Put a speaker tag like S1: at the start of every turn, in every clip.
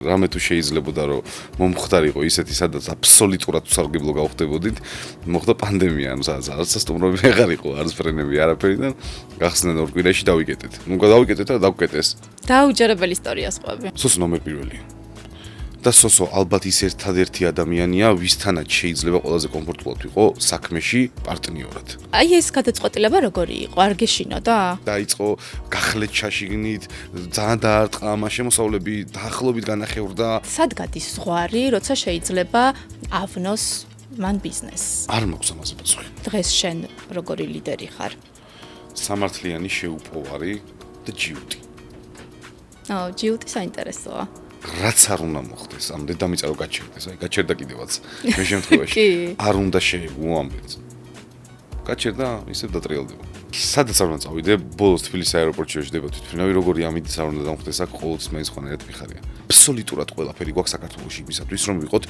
S1: რამე თუ შეიძლებოდა რომ მომხდარიყო ისეთი სადაც აბსოლუტურად უსარგებლო გავხდებოდით, მოხდა პანდემია, ანუ არც სტუმრები აღარ იყო, არც ფრენები, არაფერი და გახსნა 2 კვირაში დავიკეტეთ. ნუ დავიკეტეთ და დავკეტეს.
S2: დაუჯერებელი ისტორია სხვები.
S1: სოსო ნომერ პირველი. და სოსო ალბათ ის ერთადერთი ადამიანია, ვისთანაც შეიძლება ყველაზე კომფორტულად ვიყო საქმეში პარტნიორად.
S2: აი ეს გადაწყვეტილება როგორი იყო? არ გეშინოდა?
S1: დაიწყო გახლეთ ჩაშიგნით, ძალიან დაარტყა ამ შემოსავლები, დაახლოებით განახევრდა.
S2: სად გადის ზღვარი, როცა შეიძლება ავნოს მან ბიზნესს?
S1: არ მაქვს ამაზე პასუხი.
S2: დღეს შენ როგორი ლიდერი ხარ?
S1: სამართლიანი შეუპოვარი და ჯიუტი.
S2: ჯიუტი საინტერესოა.
S1: რაც არ უნდა მოხდეს, ამ დედამიწა რო გაჩერდეს, აი გაჩერდა კიდევაც. მე შემთხვევაში არ უნდა შეეგუო ამბებს. გაჩერდა, ისევ დატრიალდება. სადაც არ უნდა წავიდე, ბოლოს თბილისის აეროპორტში ვეждდება თვითმფრინავი, როგორი ამით არ უნდა დამხდეს, აქ ყოველთვის მაინც ხანერად მიხარია. აბსოლუტურად ყველაფერი გვაქვს საქართველოში იმისათვის, რომ ვიყოთ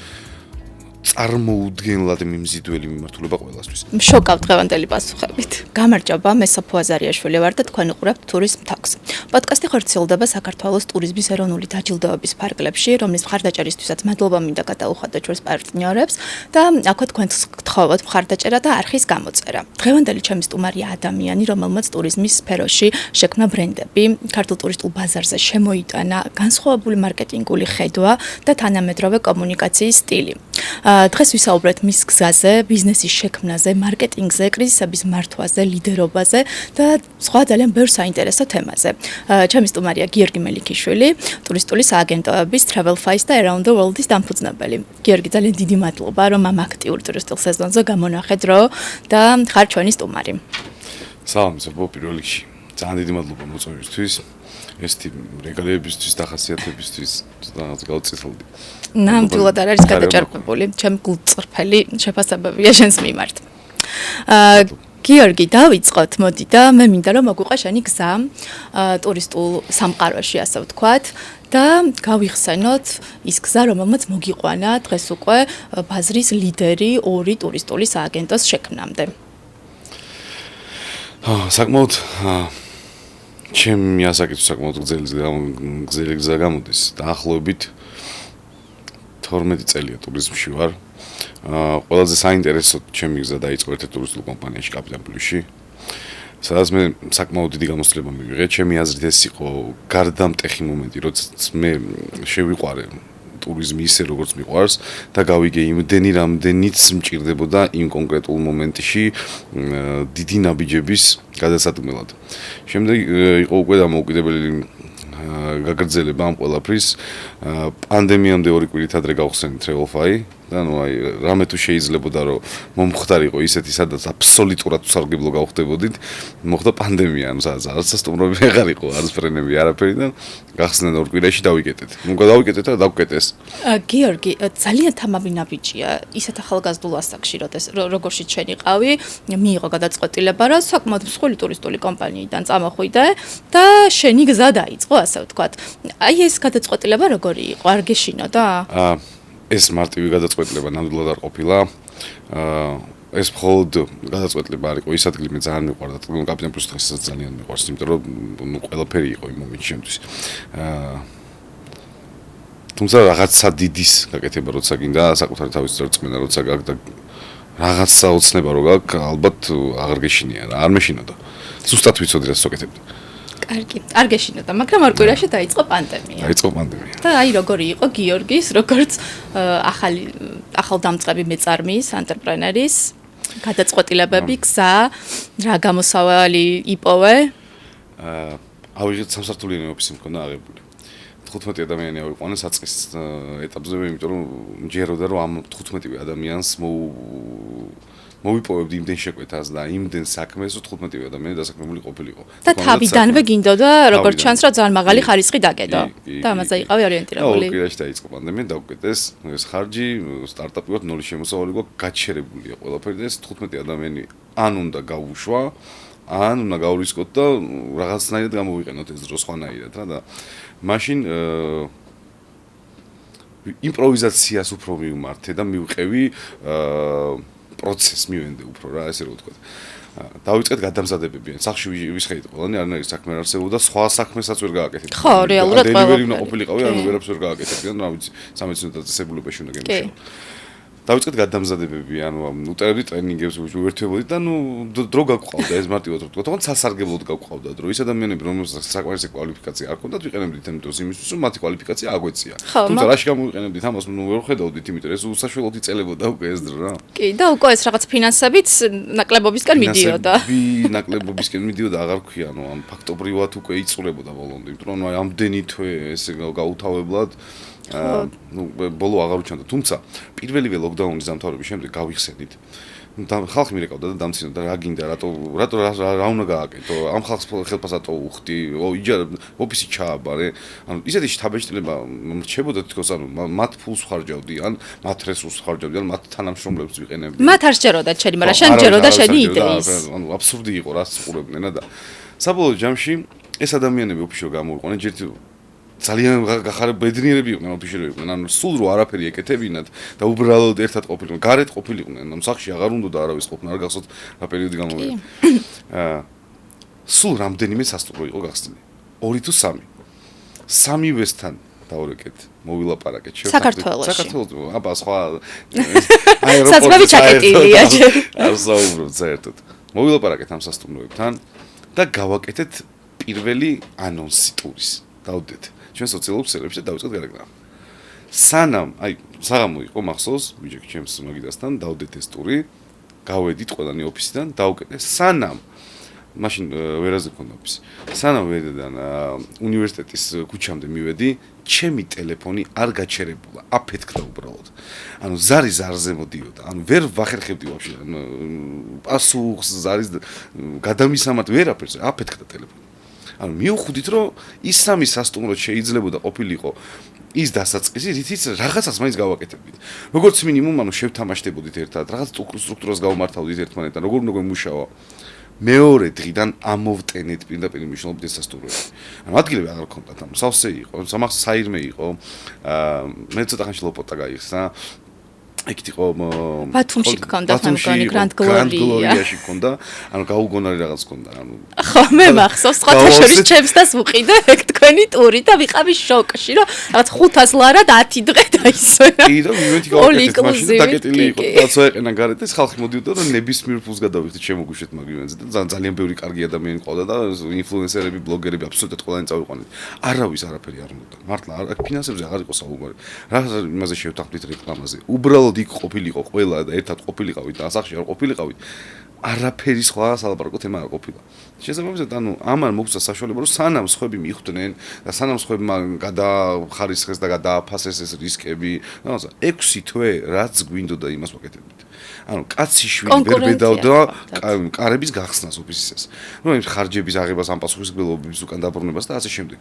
S1: წარმოუდგენლად მიმზიდველი მიმართულება ყველასთვის.
S2: შოკავთ დღევანდელი პასუხებით. გამარჯობა, მე საფო აზარიაშვილი ვარ და თქვენ უყურებთ Tourism Talks. პოდკასტი ხორციელდება საქართველოს ტურიზმის ეროვნული დაჯილდოების ფარგლებში, რომლის მხარდაჭერისთვისაც მადლობა მინდა გადაუხადო ჩვენს პარტნიორებს და აქვე თქვენს გთხოვოთ მხარდაჭერა და არხის გამოწერა. დღევანდელი ჩემი სტუმარია ადამიანი, რომელმაც ტურიზმის სფეროში შექმნა ბრენდები, ქართულ ტურისტულ ბაზარზე შემოიტანა განსხვავებული მარკეტინგული ხედვა და თანამედროვე კომუნიკაციის სტილი. დღეს ვისაუბრეთ მის გზაზე, ბიზნესის შექმნაზე, მარკეტინგზე, კრიზისების მართვაზე, ლიდერობაზე და სხვა ძალიან ბევრ საინტერესო თემაზე. ჩემი სტუმარია გიორგი მელიქიშვილი, ტურისტული სააგენტოების Travelfice და Around the World-ის დამფუძნებელი. გიორგი, ძალიან დიდი მადლობა, რომ ამ აქტიურ ტურისტულ სეზონზე გამონახეთ დრო და ხარ ჩვენი სტუმარი.
S1: სალამი, ზოგ პირველ რიგში. ძალიან დიდი მადლობა მოწვევისთვის. ესეთი რეგალიებისთვის და ხასიათებისთვის რაღაც გავწითლდი.
S2: ნამდვილად არ არის გადაჭარბებული, ჩემ გულწრფელი შეფასებებია შენს მიმართ. გიორგი, დავიწყოთ, მოდი და მე მინდა რომ მოგვიყვა შენი გზა ტურისტულ სამყაროში, ასე ვთქვათ. და გავიხსენოთ ის გზა, რომელმაც მოგიყვანა დღეს უკვე ბაზრის ლიდერი 2 ტურისტული სააგენტოს შექმნამდე.
S1: საკმაოდ ჩემი ასაკით საკმაოდ გზელი გზა გამოდის. დაახლოებით 12 წელია ტურიზმში ვარ. ყველაზე საინტერესო ჩემი გზა დაიწყო ერთ ტურისტულ კომპანიაში კაპიტან პლუსში. სადაც მე საკმაოდ დიდი გამოსვლება მივიღე. ჩემი აზრით ეს იყო გარდამტეხი მომენტი, როდესაც მე შევიყვარე ტურიზმი ისე როგორც მიყვარს და გავიგე იმდენი რამდენიც მჭირდებოდა იმ კონკრეტულ მომენტში დიდი ნაბიჯების გადასადგმელად. შემდეგ იყო უკვე დამოუკიდებელი გაგრძელება ამ ყველაფრის. პანდემიამდე 2 კვირით ადრე გავხსენით Travelfice და ნუ აი რამე თუ შეიძლებოდა რომ მომხდარიყო ისეთი სადაც აბსოლუტურად უსარგებლო გავხდებოდით, მოხდა პანდემია, ანუ არც სტუმრები აღარ იყო, არც ფრენები, არაფერი და გახსნა 2 კვირაში დავიკეტეთ. ნუ დავიკეტეთ და დავკეტეს.
S2: გიორგი, ძალიან თამამი ნაბიჯია ისეთ ახალგაზრდულ ასაკში, როგორშიც შენ იყავი, მიიღო გადაწყვეტილება, რომ საკმაოდ მსხვილი ტურისტული კომპანიიდან წამოხვიდე და შენი გზა დაიწყო, ასე ვთქვათ. აი ეს გადაწყვეტილება როგორი იყო? არ გეშინოდა?
S1: ეს მარტივი გადაწყვეტილება ნამდვილად არ ყოფილა. ეს მხოლოდ გადაწყვეტილება არ იყო ის ადგილი მე ძალიან მიყვარდა. კაპიტან პლუს დღესაც ძალიან მიყვარს, იმიტომ რომ ნუ ყველაფერი იყო იმ მომენტში შემთვის. თუმცა რაღაცა დიდის გაკეთება როცა გინდა, საკუთარი თავის წარწმენა როცა გაქვს და რაღაცა ოცნება რო გაქვს, ალბათ აღარ გეშინია რა, არ მეშინოდა. ზუსტად ვიცოდი რა სოკეთებდი.
S2: კარგი, არ გეშინოდა, მაგრამ 2 კვირაში დაიწყო პანდემია. და აი როგორი იყო გიორგის, როგორც ახალდამწყები მეწარმის, ანტრეპრენერის გადაწყვეტილებები, გზა, რა გამოსავალი იპოვე?
S1: ავიღეთ სამსართულიანი ოფისი მქონდა აღებული. 15 ადამიანი ავიყვანე საწყის ეტაპზე, იმიტომ რომ მჯეროდა რომ ამ 15 ადამიანს მოვიპოვებდი იმდენ შეკვეთას და იმდენ საქმეს, რომ 15 ადამიანი დასაქმებული ყოფილიყო.
S2: და თავიდანვე გინდოდა, როგორც ჩანს, რომ ძალიან მაღალი ხარისხი დაგედო. და ამაზე იყავი ორიენტირებული.
S1: 2 კვირაში დაიწყო პანდემია, დავკეტეს, ეს ხარჯი, სტარტაპი ვარ, 0 შემოსავალი გვაქვს, გაჩერებულია ყველაფერი და ეს 15 ადამიანი ან უნდა გაუშვა, ან უნდა გავრისკოთ და რაღაცნაირად გამოვიყენოთ ეს დრო სხვანაირად რა და მაშინ იმპროვიზაციას უფრო მივმართე და მივყევი პროცესს მივენდე უფრო რა, ესე რომ ვთქვა. დავიწყეთ გადამზადებები. სახში ვისხედით ყველანი არანაირი საქმე არ არსებობდა, სხვა საქმესაც ვერ გააკეთეთ.
S2: ხო, რეალურად
S1: დელივერი უნდა ყოფილიყავი, ანუ ვერაფერს ვერ გააკეთებდი, ანუ რა ვიცი, 13 წუთად წესებულობაში უნდა გემშვიდობ. დავიწყეთ გადამზადებები, ანუ უტერებდი ტრენინგებს, ვერთვებოდი და დრო გაგვყავდა ეს მარტივად ვთქვა, თქო სასარგებლოდ გაგვყავდა დრო. ის ადამიანები, რომელსაც საკმარისი კვალიფიკაცია არ ჰქონდათ, ვიყენებდით ამიტომ იმისთვის, რომ მათი კვალიფიკაცია აგვეწია. თუმცა რაში გამოვიყენებდით ამას, ვერ ხედავდით, იმიტომ რომ ეს უსაშველოდ იწელებოდა უკვე ეს დრო რა.
S2: კი, და უკვე ეს რაღაც ფინანსებიც ნაკლებობისკენ მიდიოდა.
S1: ნაკლებობისკენ მიდიოდა, აღარ ვქვია, ანუ ამ ფაქტობრივად უკვე იწურებოდა ბოლომდე, იმიტომ რომ ამდენი თვე ესე გაუთავებლად ბოლო აღარ უჩანდა. თუმცა პირველივე ლოკდაუნის დამთავრების შემდეგ გავიხსენით. ხალხი მირეკავდა და დამცინო და რა გინდა, რატო რა უნდა გააკეთო? ამ ხალხს ხელფასად რატო უხდი? ოფისი ჩააბარე. ანუ ისეთი შთაბეჭდილება რჩებოდა თითქოს, ანუ მათ ფულს ხარჯავდი, ან მათ რესურსს ხარჯავდი, ან მათ თანამშრომლებს ვიყენებდი.
S2: მათ არ შეეროდა ჩერი, მაგრამ შენ ჯეროდა შენი იდეის.
S1: ანუ აბსურდი იყო, რაც უყურებდნენ და საბოლოო ჯამში ეს ადამიანები ოფისში გამოვიყვნენ, ჯერ ძალიან ბედნიერები იყვნენ ოფისში იყვნენ, ანუ სულ რო არაფერი ეკეთებინათ და უბრალოდ ერთად ყოფილიყვნენ, გარეთ ყოფილიყვნენ, ანუ სახში აღარ უნდა არავის ყოფნა, არ გახსოვთ რა პერიოდი გამოვიდა. სულ რამდენიმე სასტუმრო იყო გახსნილი. 2 თუ 3. სამივესთან დავრეკეთ, მოვილაპარაკეთ
S2: საქართველოში.
S1: აბა სხვა
S2: საძმები ჩაკეტილია ჯერ.
S1: არ საუბრობთ საერთოდ. მოვილაპარაკეთ ამ სასტუმროებთან და გავაკეთეთ პირველი ანონსი ტურის. დავდეთ ჩვენ სოციალურ ქსელებში და დავიწყეთ გარეგნა. სანამ, საღამო იყო მახსოვს, ბიჭი ჩემს მაგიდასთან დავდეთ ეს ტური, გავედით ყველანი ოფისიდან, დავუკეთეს სანამ მაშინ ვერაზე მქონდა ოფისი. სანამ ვედიდან უნივერსიტეტის ქუჩამდე მივედი, ჩემი ტელეფონი არ გაჩერებულა, აფეთქდა უბრალოდ. ანუ ზარი ზარზე მოდიოდა, ანუ ვერ ვახერხებდი ვაფშე, პასუხს, ზარის გადამისამართ ვერაფერს, აფეთქდა ტელეფონი. ანუ მივხვდით რომ ის სამი სასტუმრო შეიძლებოდა ყოფილიყო ის დასაწყისი, რითიც რაღაცას მაინც გავაკეთებდით. როგორც მინიმუმ, ანუ შევთამაშდებოდით ერთად, რაღაც სტრუქტურას გავმართავდით ერთმანეთთან, როგორ უნდა მუშავა. მეორე დღიდან ამოვტენეთ პირდაპირ მნიშვნელობით ეს სასტუმროები. ანუ ადგილები აღარ ქონდათ, ანუ სავსე იყო, სამახ საირმე იყო, მე ცოტა ხანში ლოპოტა გაიხსნა. ეგეთ იყო
S2: ბათუმში გქონდა თამგონი გრანდ
S1: გლორიაში გქონდა, ანუ გაუგონარი რაღაც გქონდა, ანუ
S2: ხო მე მახსოვს სხვათა შორის ჩემს დას ვუყიდე ეგ თქვენი ტური და ვიყავი შოკში, რომ რაღაც 500 ლარა და 10 დღე დაისვენა.
S1: კი და მივედი გავაკეთეთ მაშინ დაკეტილი იყო, დაცვა ეყენა გარეთ და ხალხი მოდიოდა და ნებისმიერ ფულს გადავიხდით შემოგუშვით მაგივენზე და ძალიან ბევრი კარგი ადამიანი ყავდა და ინფლუენსერები, ბლოგერები აბსოლუტურად ყველანი წავიყვანეთ. არავის არაფერი არ უნდა. მართლა ფინანსებზე აღარ იყო საუბარი. რა იმაზე შევთანხმდით რეკლამაზე. უბრალოდ იქ ყოფილიყო ყველა და ერთად ყოფილიყავით და სახში არ ყოფილიყავით. არაფერი სხვა სალაპარაკო თემა არ ყოფილა. შესაბამისად, ანუ ამან მოგცა საშუალება, რომ სანამ სხვები მიხვდნენ და სანამ სხვებმა გადახარისხეს და გადააფასეს ეს რისკები, რაღაცა 6 თვე რაც გვინდოდა იმას ვაკეთებდით. ანუ კაცი შვილი ვერ ბედავდა კარების გახსნას ოფისისას. ნუ იმ ხარჯების აღებას, ამ პასუხისმგებლობის უკან დაბრუნებას და ასე შემდეგ.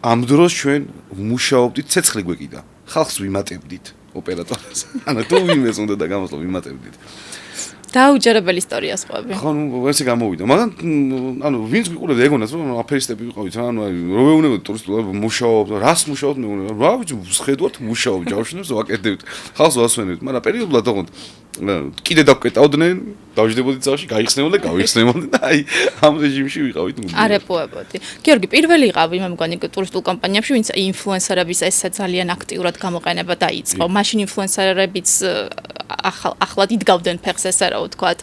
S1: ამ დროს ჩვენ მუშაობდით, ცეცხლი გვეკიდა. ხალხს ვიმატებდით ოპერატორს. ანუ თუ ვინმეს უნდა და გამოსვლა ვიმატებდით.
S2: დაუჯერებელი ისტორია სხვები.
S1: ხო, ნუ ესე გამოვიდა. მაგრამ ანუ ვინც გიყურებდა ეგონაც რომ აფერისტები ვიყავით რა, ანუ რო ვეუბნებოდი ტურისტებს მუშაობ, რას მუშაობთ მე ვუნა. რა ვიცი, შედვართ მუშაობ, ჯავშნებს ვაკეთებთ. ხალხს ვასვენებთ, მაგრამ პერიოდულად ოღონდ კიდე დავკეტავდნენ, დავждდებოდი წავში, გაიხსნებოდნენ, გავიხსნებოდნენ და აი ამ რეჟიმში ვიყავით მუდმივად.
S2: არეპოებოდი. გიორგი, პირველი იყავი მე მგონი ტურისტულ კომპანიებში, ვინც ინფლუენსერების ესე ძალიან აქტიურად გამოყენება დაიწყო. მაშინ ინფლუენსერებიც ახლად იდგავდნენ ფეხს ესე რა ვთქვათ.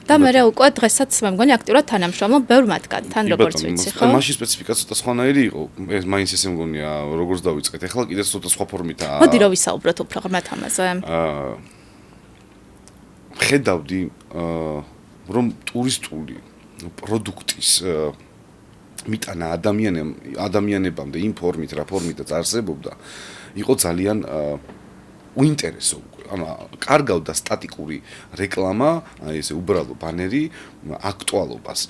S2: და მე უკვე დღესაც მე მგონი აქტიურად თანამშრომლობ ბევრ მათგანთან, როგორც ვიცი, ხო?
S1: მაშინ სპეციფიკაცია ცოტა სხვანაირი იყო. ეს მაინც ესე მგონია, როგორც დავიწყეთ. ეხლა კიდე ცოტა სხვა ფორმითაა.
S2: მოდი რა ვისაუბროთ უფრო ღრმად ამაზე.
S1: ხედავდი რომ ტურისტული პროდუქტის მიტანა ადამიანებამდე იმ ფორმით რა ფორმითაც არსებობდა იყო ძალიან უინტერესო უკვე. ანუ კარგავდა სტატიკური რეკლამა, აი ესე უბრალო ბანერი აქტუალობას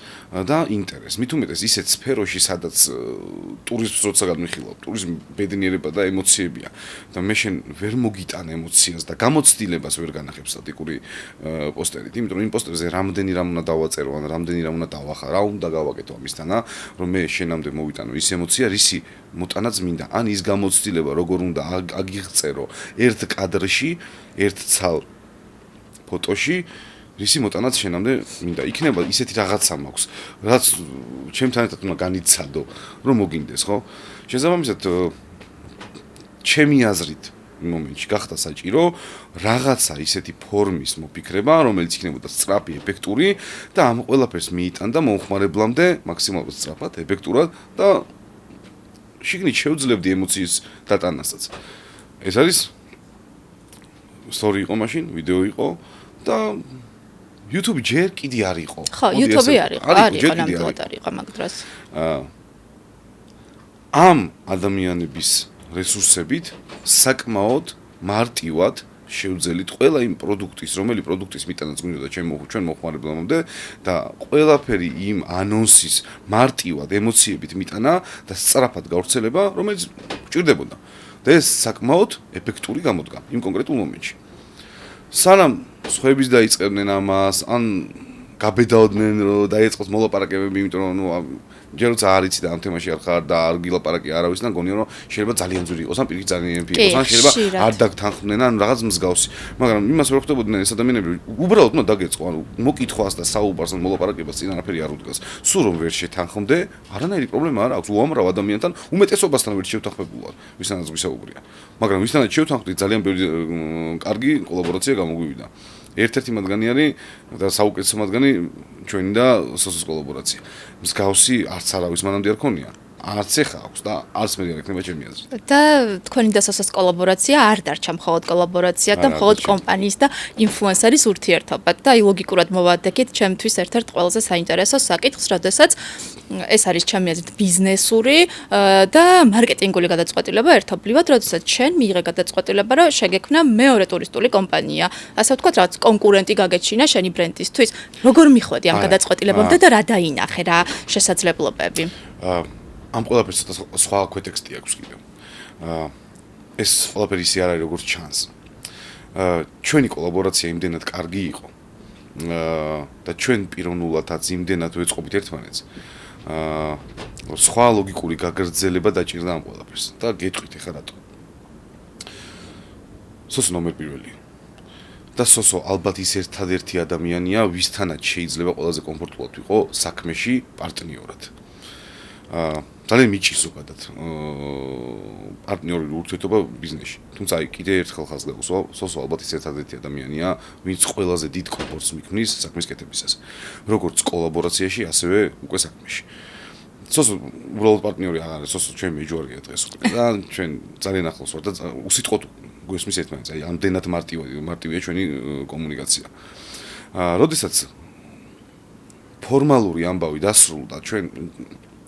S1: და ინტერესს. მით უმეტეს ისეთ სფეროში, სადაც ტურიზმს როცა გადმიხილავ, ტურიზმი ბედნიერება და ემოციებია და მე შენ ვერ მოგიტან ემოციას და გამოცდილებას ვერ განახებ სტატიკური პოსტერით, იმიტომ რომ იმ პოსტერზე რამდენი რამ უნდა დავაწერო, ან რამდენი რამ უნდა დავახა, რა უნდა გავაკეთო ამისთანა, რომ მე შენამდე მოვიტანო ის ემოცია, რისი მოტანაც მინდა, ან ის გამოცდილება, როგორ უნდა აგიღწერო ერთ კადრში, ერთ ცალ ფოტოში რისი მოტანაც შენამდე მინდა. იქნება ისეთი რაღაცა მაქვს, რაც ჩემთან ერთად უნდა განიცადო, რომ მოგინდეს, ხო? შესაბამისად ჩემი აზრით მომენტში გახდა საჭირო რაღაცა ისეთი ფორმის მოფიქრება, რომელიც იქნებოდა სწრაფი, ეფექტური და ამ ყველაფერს მიიტანდა მომხმარებლამდე მაქსიმალურად სწრაფად, ეფექტურად და შიგნით შეუძლებდი ემოციის დატანასაც. ეს არის story იყო მაშინ, ვიდეო იყო და YouTube ჯერ კიდე არ იყო.
S2: ხო, YouTube არ იყო, ნამდვილად არ იყო მაგ დროს.
S1: ამ ადამიანების რესურსებით საკმაოდ მარტივად შევძელით ყველა იმ პროდუქტის, რომელი პროდუქტის მიტანაც გვინდოდა ჩვენ მოხმარებლამდე და ყველაფერი იმ ანონსის მარტივად ემოციებით მიტანა და სწრაფად გავრცელება, რომელიც გვჭირდებოდა. და ეს საკმაოდ ეფექტური გამოდგა იმ კონკრეტულ მომენტში. სანამ სხვაების დაიწყებდნენ ამას, ან გაბედაოდნენ, რომ დაიწყოს მოლაპარაკებები, იმიტომ რომ ჯერ როცა არ იცი და ამ თემაში არ ხარ და არ გილაპარაკი არავის და გონია რომ შეიძლება ძალიან ძვირი იყოს ან პირიქით ძალიან ენფი იყოს ან შეიძლება არ დაგთანხმდნენ ან რაღაც მსგავსი მაგრამ იმას ვერ ხვდებოდნენ ეს ადამიანები უბრალოდ უნდა დაგეწყო ანუ მოკითხვას და საუბარს ან მოლაპარაკებას წინ არაფერი არ უდგას სულ რომ ვერ შეთანხმდე არანაირი პრობლემა არ აქვს უამრავ ადამიანთან უმეტესობასთან ვერ შევთანხმებული ვარ ვისთანაც ვისაუბრია მაგრამ ვისთანაც შევთანხმდი ძალიან ბევრი კარგი კოლაბორაცია გამოგვივიდა ერთ-ერთი მათგანი არის და საუკეთესო მათგანი ჩვენი და სოსოს კოლაბორაცია. მსგავსი არც არავის მანამდე არ ქონია. არც ეხა აქვს და არც მე არ ექნება ჩემი აზრით.
S2: და თქვენი და სოსოს კოლაბორაცია არ დარჩა მხოლოდ კოლაბორაცია და მხოლოდ კომპანიის და ინფლუენსერის ურთიერთობა. და აი ლოგიკურად მოვადექით ჩემთვის ერთ-ერთ ყველაზე საინტერესო საკითხს, როდესაც ეს არის ჩემი აზრით ბიზნესური და მარკეტინგული გადაწყვეტილება ერთობლივად, როდესაც შენ მიიღე გადაწყვეტილება, რომ შეგექმნა მეორე ტურისტული კომპანია. ასე ვთქვათ, რაღაც კონკურენტი გაგეჩინა შენი ბრენდისთვის. როგორ მიხვედი ამ გადაწყვეტილებამდე და რა დაინახე, რა შესაძლებლობები?
S1: ამ ყველაფერს სხვა ქვეტექსტი აქვს კიდევ. ეს ყველაფერი ისე არ არის როგორც ჩანს. ჩვენი კოლაბორაცია იმდენად კარგი იყო. და ჩვენ პიროვნულადაც იმდენად ვეწყობით ერთმანეთს. სხვა ლოგიკური გაგრძელება დაჭირდა ამ ყველაფერს და გეტყვით ეხლა რატო. სოსო ნომერ პირველი. და სოსო ალბათ ის ერთადერთი ადამიანია, ვისთანაც შეიძლება ყველაზე კომფორტულად ვიყო საქმეში პარტნიორად. ძალიან მიჭირს ზოგადად პარტნიორული ურთიერთობა ბიზნესში. თუმცა აი კიდე ერთხელ ხაზს გავუსვა, სოსო ალბათ ის ერთადერთი ადამიანია, ვინც ყველაზე დიდ კომფორტს მიქმნის საქმის კეთებისას. როგორც კოლაბორაციაში, ასევე უკვე საქმეში. სოსო უბრალოდ პარტნიორი არ არის, სოსო ჩემი მეჯვარია დღეს უკვე და ჩვენ ძალიან ახლოს ვართ და უსიტყვოდ გვესმის ერთმანეთს. აი ამდენად მარტივია ჩვენი კომუნიკაცია. როდესაც ფორმალური ამბავი დასრულდა ჩვენ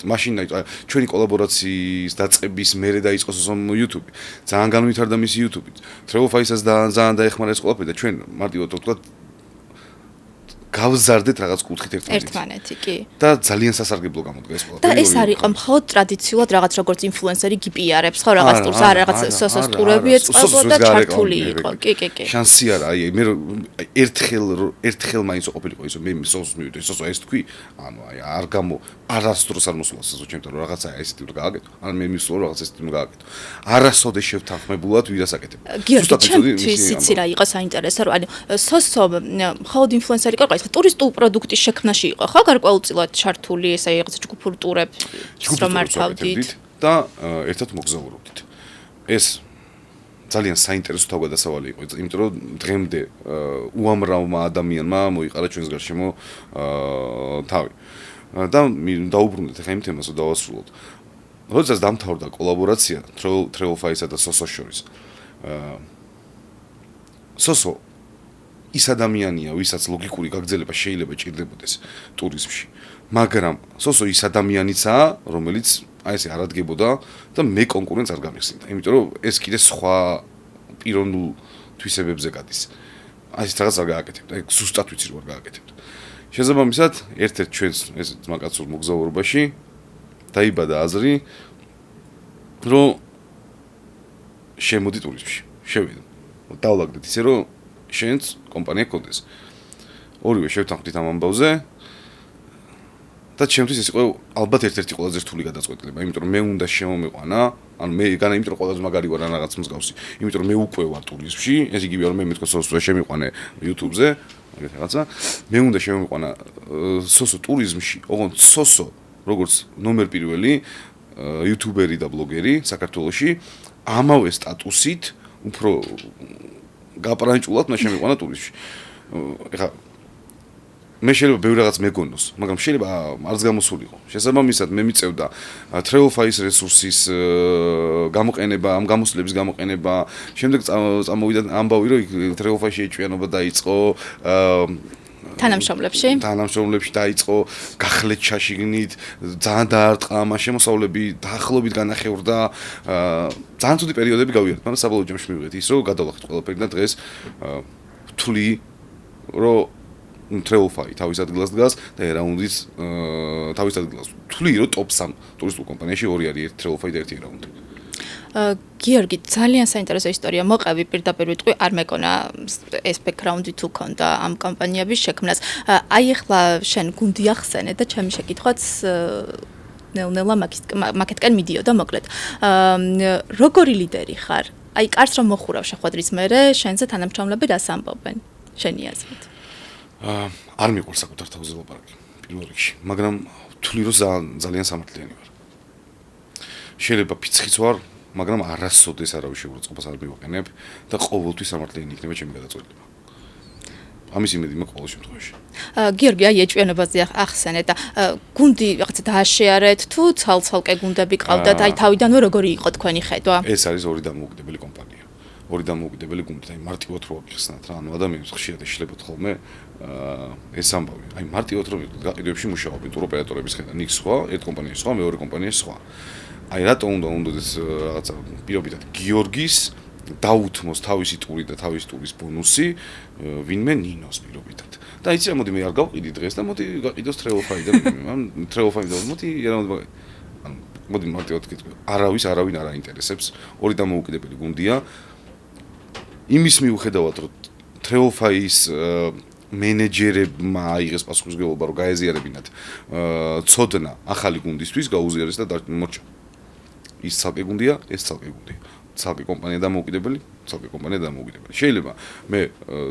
S1: მაშინ ჩვენი კოლაბორაციის დაწყების მერე დაიწყო YouTube. ძალიან განვითარდა მისი YouTube. Travel Files-ს ძალიან დაეხმარა ეს ყველაფერი და ჩვენ მარტივად ვთქვათ გავზარდეთ რაღაც კუთხით
S2: ერთმანეთი, კი.
S1: და ძალიან სასარგებლო გამოდგა ეს ყველაფერი.
S2: და ეს არ იყო მხოლოდ ტრადიციულად რაღაც როგორც ინფლუენსერი გიპიარებს, ხო, რაღაც ტურს, რაღაც სოსოს ტურები ეწყობა და ჩართული იყო. კი.
S1: შანსი არა, აი მე ერთხელ მაინც ყოფილიყო ისო მე სოსოს მივიდე, სოსო ეს თქვი, ანუ აი არასდროს არ მოსულა სოსო ჩემთან რომ რაღაცა ესეთი უნდა გააკეთო. ან მე მისულა რაღაც ესეთი უნდა გააკეთო. არასოდეს შევთანხმებულად ვირას აკეთებ.
S2: ჩემთვის იცი რა იყო საინტერესო, რომ ანუ სოსო მხოლოდ ინფლუენსერი იყო ტურისტულ პროდუქტის შექმნაში იყო ხო გარკვეულწილად ჩართული ესე რაღაც ჯგუფურ ტურებს რომ მართავდით
S1: და ერთად მოგზაურობდით. ეს ძალიან საინტერესო თავგადასავალი იყო, იმიტომ რომ დღემდე უამრავმა ადამიანმა მოიყარა ჩვენს გარშემო თავი. და დაუბრუნდეთ ახლა იმ თემას რომ დავასრულოთ. როდესაც დამთავრდა კოლაბორაცია Travel Files-სა და სოსოს შორის. სოსო ის ადამიანია, ვისაც ლოგიკური გაგრძელება შეიძლება ჭირდებოდეს ტურიზმში. მაგრამ სოსო ის ადამიანიცაა, რომელიც აი ესე არ ადგებოდა და მე კონკურენტს არ გამიხსნიდა. იმიტომ რომ ეს კიდე სხვა პიროვნულ თვისებებზე გადის. აი ეს რაღაც არ გააკეთებდა. აი ზუსტად ვიცი რომ არ გააკეთებდა. შესაბამისად, ერთ-ერთ ჩვენს ეს ძმაკაცურ მოგზაურობაში დაიბადა აზრი, რომ შემოდი ტურიზმში. შევიდე. დავლაგდეთ ისე რომ შენც კომპანია გქონდეს. ორივე შევთანხმდით ამ ამბავზე და ჩემთვის ეს იყო ალბათ ერთ-ერთი ყველაზე რთული გადაწყვეტილება, იმიტომ რომ მე უნდა შემომიყვანა, ანუ მე განა იმიტომ რომ ყველაზე მაგარი ვარ ან რაღაც მსგავსი, იმიტომ რომ მე უკვე ვარ ტურიზმში, ეს იგივეა რომ მე მეთქვა სოსო შემიყვანე YouTube-ზე, მაგათ რაღაცა, მე უნდა შემომიყვანა სოსო ტურიზმში, ოღონდ სოსო როგორც ნომერ პირველი YouTuber-ი და ბლოგერი საქართველოში ამავე სტატუსით უფრო გაპრანჭულად უნდა შემიყვანა ტურიზმში. ეხლა მე შეიძლება ბევრი რაღაც მეგონოს, მაგრამ შეიძლება არც გამოსულიყო. შესაბამისად მე მიწევდა Travelfy-ის რესურსის გამოყენება, ამ გამოსვლების გამოყენება, შემდეგ წამოვიდა ამბავი, რომ Travelfy-ში ეჭვიანობა დაიწყო, თანამშრომლებში დაიწყო გახლეჩაშიგნით, ძალიან დაარტყა ამ შემოსავლები, დაახლოებით განახევრდა, ძალიან ცუდი პერიოდები გავიარეთ, მაგრამ საბოლოო ჯამში მივიღეთ ის, რომ გადავახეთ ყველაფერი და დღეს ვთვლი, რომ Travelfy თავის ადგილას დგას და Around-იც თავის ადგილას. ვთვლი, რომ top 3 ტურისტულ კომპანიაში ორი არის, ერთი Travelfy და ერთი Around.
S2: გიორგი, ძალიან საინტერესო ისტორია მოყევი, პირდაპირ ვიტყვი, არ მეკონა ეს background-ი თუ ქონდა ამ კომპანიების შექმნას. აი ახლა შენ გუნდი ახსენე და ჩემი შეკითხვაც ნელ-ნელა მაგეთკენ მიდიოდა მოკლედ. როგორი ლიდერი ხარ? აი კარს რომ მოხურავ შეხვედრის მერე, შენზე თანამშრომლები რას ამბობენ? შენი აზრით?
S1: არ მიყვარს საკუთარ თავზე ლაპარაკი პირველ რიგში, მაგრამ ვთვლი რომ ძალიან სამართლიანი ვარ. შეიძლება ფიცხიც ვარ, მაგრამ არასოდეს არავის შეურაცხყოფას არ მივაყენებ და ყოველთვის სამართლიანი იქნება ჩემი გადაწყვეტილება. ამის იმედი მაქვს ყოველ შემთხვევაში.
S2: გიორგი, აი ეჭვიანობაზე ახსენე და გუნდი რაღაცა დააშეარეთ თუ ცალ-ცალკე გუნდები ყავდათ, აი თავიდანვე როგორი იყო თქვენი ხედვა?
S1: ეს არის ორი დამოუკიდებელი კომპანია. ორი დამოუკიდებელი გუნდი, აი მარტივად რო ვახსნათ რა, ანუ ადამიანებს ხშირად ეშლებათ ხოლმე ეს ამბავი. აი მარტივად რო გაყიდვებში მუშაობენ ტუროპერატორების ხედან, იქ სხვა, ერთ კომპანიაში სხვა, მეორე კომპანიაში სხვა. აი რატო უნდა ეს რაღაცა პირობითად გიორგის დაუთმოს თავისი ტური და თავისი ტურის ბონუსი ვინმე ნინოს პირობითად. და იცი რა, მოდი მე არ გავყიდი დღეს და მოდი გაყიდოს Travelfy და Travelfy და მოდი ეროვნულ ანუ მოდი მარტივად ვკითხე. არავინ არ აინტერესებს, ორი დამოუკიდებელი გუნდია. იმის მიუხედავად რომ Travelfy-ის მენეჯერებმა აიღეს პასუხისმგებლობა რომ გაეზიარებინათ ცოდნა ახალი გუნდისთვის გაუზიარეს და მორჩა. ის ცალკე გუნდია, ეს ცალკე გუნდია. ცალკე კომპანია დამოუკიდებელი, ცალკე კომპანია დამოუკიდებელი. შეიძლება მე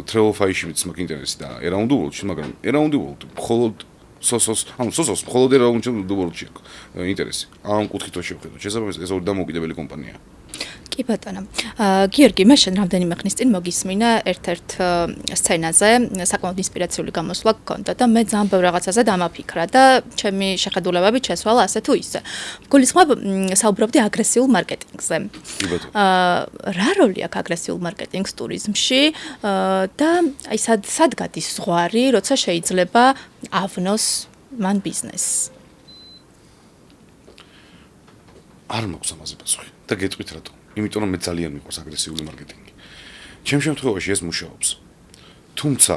S1: Travelfy-ში მიც მაქვს ინტერესი და Around the World-ში, მაგრამ Around the World მხოლოდ სოსოს მხოლოდ Around the World-ში აქვს ინტერესი. ამ კუთხით რო შევხედოთ, შესაბამისად ეს ორი დამოუკიდებელი კომპანია.
S2: კი ბატონო. გიორგი, მე შენ რამდენიმე ხნის წინ მოგისმინა ერთ-ერთ სცენაზე, საკმაოდ ინსპირაციული გამოსვლა გქონდა და მე ძალიან ბევრ რაღაცაზე დამაფიქრა და ჩემი შეხედულებები შესვალა ასე თუ ისე. გულისხმობ, საუბრობდი აგრესიულ მარკეტინგზე.
S1: კი ბატონო.
S2: რა როლი აქვს აგრესიულ მარკეტინგს ტურიზმში და აი სად გადის ზღვარი, როცა შეიძლება ავნოს მან ბიზნესს?
S1: არ მაქვს ამაზე პასუხი და გეტყვით რატო. იმიტომ რომ მე ძალიან მიყვარს აგრესიული მარკეტინგი. ჩემ შემთხვევაში ეს მუშაობს. თუმცა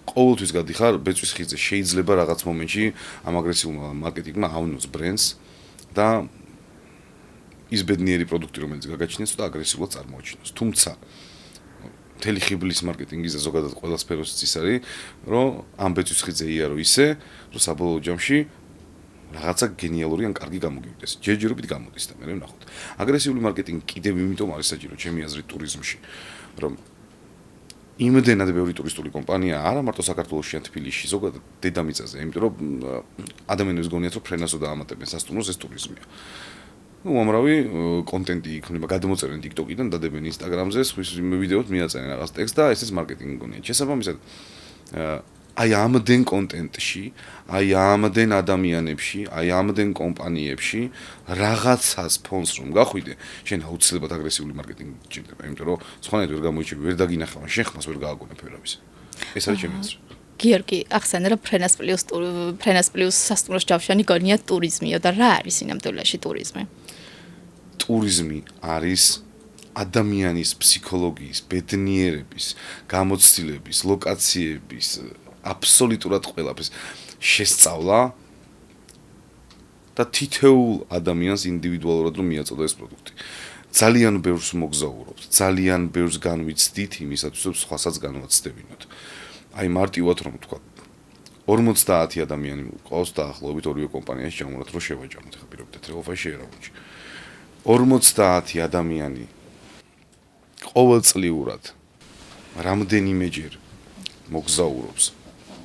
S1: ყოველთვის გადიხარ ბეწვის ხიძზე, შეიძლება რაღაც მომენტში ამ აგრესიულმა მარკეტინგმა ავნოს ბრენდს და ის ბედნიერი პროდუქტი რომელიც გაგაჩნიეს და აგრესიულად წარმოაჩინოს. თუმცა მთელი ხიბლის მარკეტინგის და ზოგადად ყველა სფეროსიც ის არის, რომ ამ ბეწვის ხიძზე იარო ისე, რომ საბოლოო ჯამში რაღაცა გენიალური ან კარგი გამოგივიდეს. ჯერჯერობით გამოდის და მე ვნახოთ. აგრესიული მარკეტინგი კიდევ იმიტომ არის საჭირო ჩემი აზრით ტურიზმში, რომ იმდენად ბევრი ტურისტული კომპანია არა მარტო საქართველოში ან თბილისში, ზოგადად დედამიწაზე, იმიტომ რომ ადამიანებს გონიათ რომ ფრენასო დაამატებენ სასტუმროს ეს ტურიზმია. უამრავი კონტენტი იქნება გადმოწერენ TikTok-იდან, დადებენ Instagram-ზე, სხვის ვიდეოთ მიაწენენ რაღაც ტექსტს და ესეც მარკეტინგი გონიათ. შესაბამისად აი ამდენ კონტენტში, აი ამდენ ადამიანებში, აი ამდენ კომპანიებში რაღაცა სპონს რომ გახვიდე, შენ აუცილებლად აგრესიული მარკეტინგი გჭირდება, იმიტომ რომ სხვანაირად ვერ გამოიჩები, ვერ დაგინახავენ, შენ ხმას ვერ გააგონებ ვერავის. ეს არის ჩემი აზრი.
S2: გიორგი, ახსენე რომ ფრენას პლუს სასტუმროს ჯავშანი გონია ტურიზმიო და რა არის სინამდვილეში ტურიზმი?
S1: ტურიზმი არის ადამიანის ფსიქოლოგიის, ბედნიერების, გამოცდილების, ლოკაციების აბსოლუტურად ყველაფრის შესწავლა და თითოეულ ადამიანს ინდივიდუალურად რომ მიაწოდა ეს პროდუქტი. ძალიან ბევრს მოგზაურობთ, ძალიან ბევრს განვიცდით იმისათვის, რომ სხვასაც განვაცდებინოთ. აი მარტივად რომ ვთქვა, 50 ადამიანი ყავს დაახლოებით ორივე კომპანიაში ჩამორათ რომ შევაჯამოთ ხა პირობითად რეალობაში შეერავოჩი 50 ადამიანი ყოველწლიურად რამდენიმეჯერ მოგზაურობს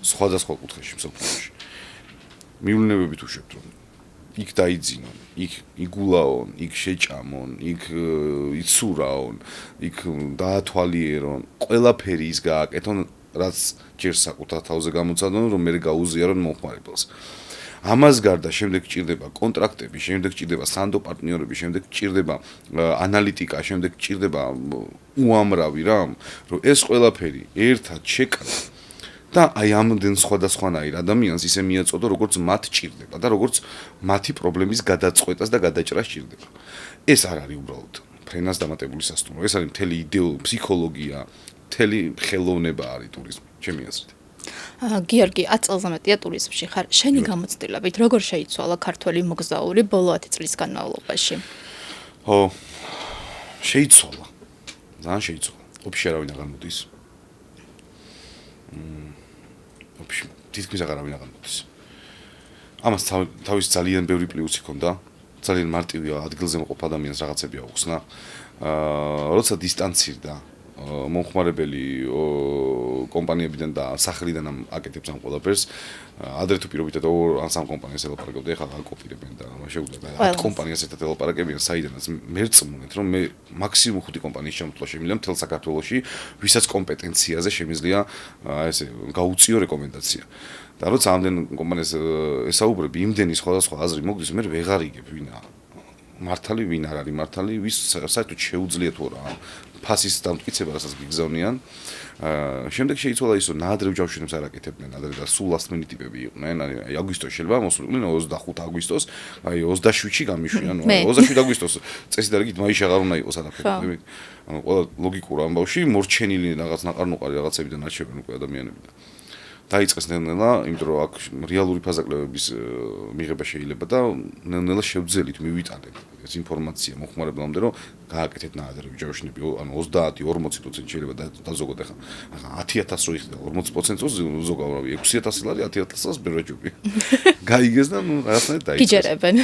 S1: სხვადასხვა კუთხეში მსოფლიოში მიულნებებით უშვებთ რომ იქ დაიძინონ, იქ იგულაონ, იქ შეჭამონ, იქ იცურაონ, იქ დაათვალიერონ, ყველაფერი ის გააკეთონ, რაც ჯერ საკუთარ თავზე გამოცადონ, რომ მე გაუზიარონ მომხმარებელს. ამას გარდა შემდეგ გჭირდება კონტრაქტები, შემდეგ გჭირდება სანდო პარტნიორები, შემდეგ გჭირდება ანალიტიკა, შემდეგ გჭირდება უამრავი რამ, რომ ეს ყველაფერი ერთად შეკრა და აი ამდენ სხვადასხვანაირ ადამიანს ისე მიაწოდო, როგორც მათ ჭირდება და როგორც მათი პრობლემის გადაწყვეტას და გადაჭრას ჭირდება. ეს არ არის უბრალოდ ფრენას დამატებული სასტუმრო, ეს არის მთელი იდეოლოგია, ფსიქოლოგია, მთელი ხელოვნება არის ტურიზმი, ჩემი აზრით.
S2: გიორგი, 10 წელზე მეტია ტურიზმში ხარ. შენი გამოცდილებით როგორ შეიცვალა ქართველი მოგზაური ბოლო 10 წლის განმავლობაში?
S1: შეიცვალა. ძალიან შეიცვალა. ოფისში არავინ აღარ მოდის. თითქმის აღარავინ აღარ მოდის. ამას თავის ძალიან ბევრი პლუსი ჰქონდა. ძალიან მარტივია ადგილზე მყოფ ადამიანს რაღაცები აუხსნა. როცა დისტანცირდა მომხმარებელი კომპანიებიდან და სახლიდან აკეთებს ამ ყველაფერს, ადრე თუ პირობითად ან სამ კომპანიას ელაპარაკებდი, ახლა აკოპირებენ და შეუძლია 10 კომპანიას ერთად ელაპარაკებიან, საიდანაც მერწმუნეთ, რომ მე მაქსიმუმ 5 კომპანიის ჩამოთვლა შემიძლია მთელ საქართველოში, ვისაც კომპეტენციაზე შემიძლია ესე გაუწიო რეკომენდაცია. და როცა ამდენ კომპანიას ესაუბრები, იმდენი სხვადასხვა აზრი მოგდის, მე ვეღარ იგებ ვინა მართალი, ვინ არ არის მართალი, ვის საერთოდ შეუძლია თუ რა ფასის დამტკიცება, რასაც გიგზავნიან. შემდეგ შეიცვალა ის, რომ ნაადრევ ჯავშნებს არ აკეთებდნენ, ადრე და სულ last minute ტიპები იყვნენ, აი აგვისტოში შეიძლება მოსულიყვნენ 25 აგვისტოს, აი 27-ში გამიშვიან, 27 აგვისტოს წესი და რიგით მაისში აღარ უნდა იყოს არაფერი. ანუ ყველა ლოგიკურ ამბავში მორჩენილი რაღაც ნაყარ-ნუყარი რაღაცებიდან არჩევენ უკვე ადამიანები. დაიწყეს ნელ-ნელა, იმიტომ რომ აქ რეალური ფაზაკლებების მიღება შეიძლება და ნელ-ნელა შევძელით მივიტანეთ ეს ინფორმაცია მომხმარებლამდე, რომ გააკეთეთ ნაადრევი ჯავშნები, ანუ 30-40% შეიძლება დაზოგოთ ახლა 10,000 რო იხდა 40%-ს ზოგავრავი 6,000 ლარი 10,000-ს ბეროჯობი. გაიგეს და ნუ რაღაცნაირად დაიწყეს.
S2: გიჯერებენ.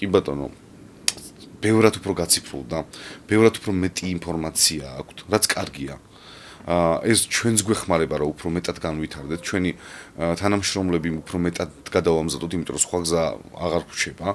S1: კი ბატონო. ბევრად უფრო გაციფრულდა, ბევრად უფრო მეტი ინფორმაცია აქვთ, რაც კარგია. ეს ჩვენს გვეხმარება რომ უფრო მეტად განვითარდეთ, ჩვენი თანამშრომლები უფრო მეტად გადავამზადოთ, იმიტომ რომ სხვა გზა აღარ გვჩება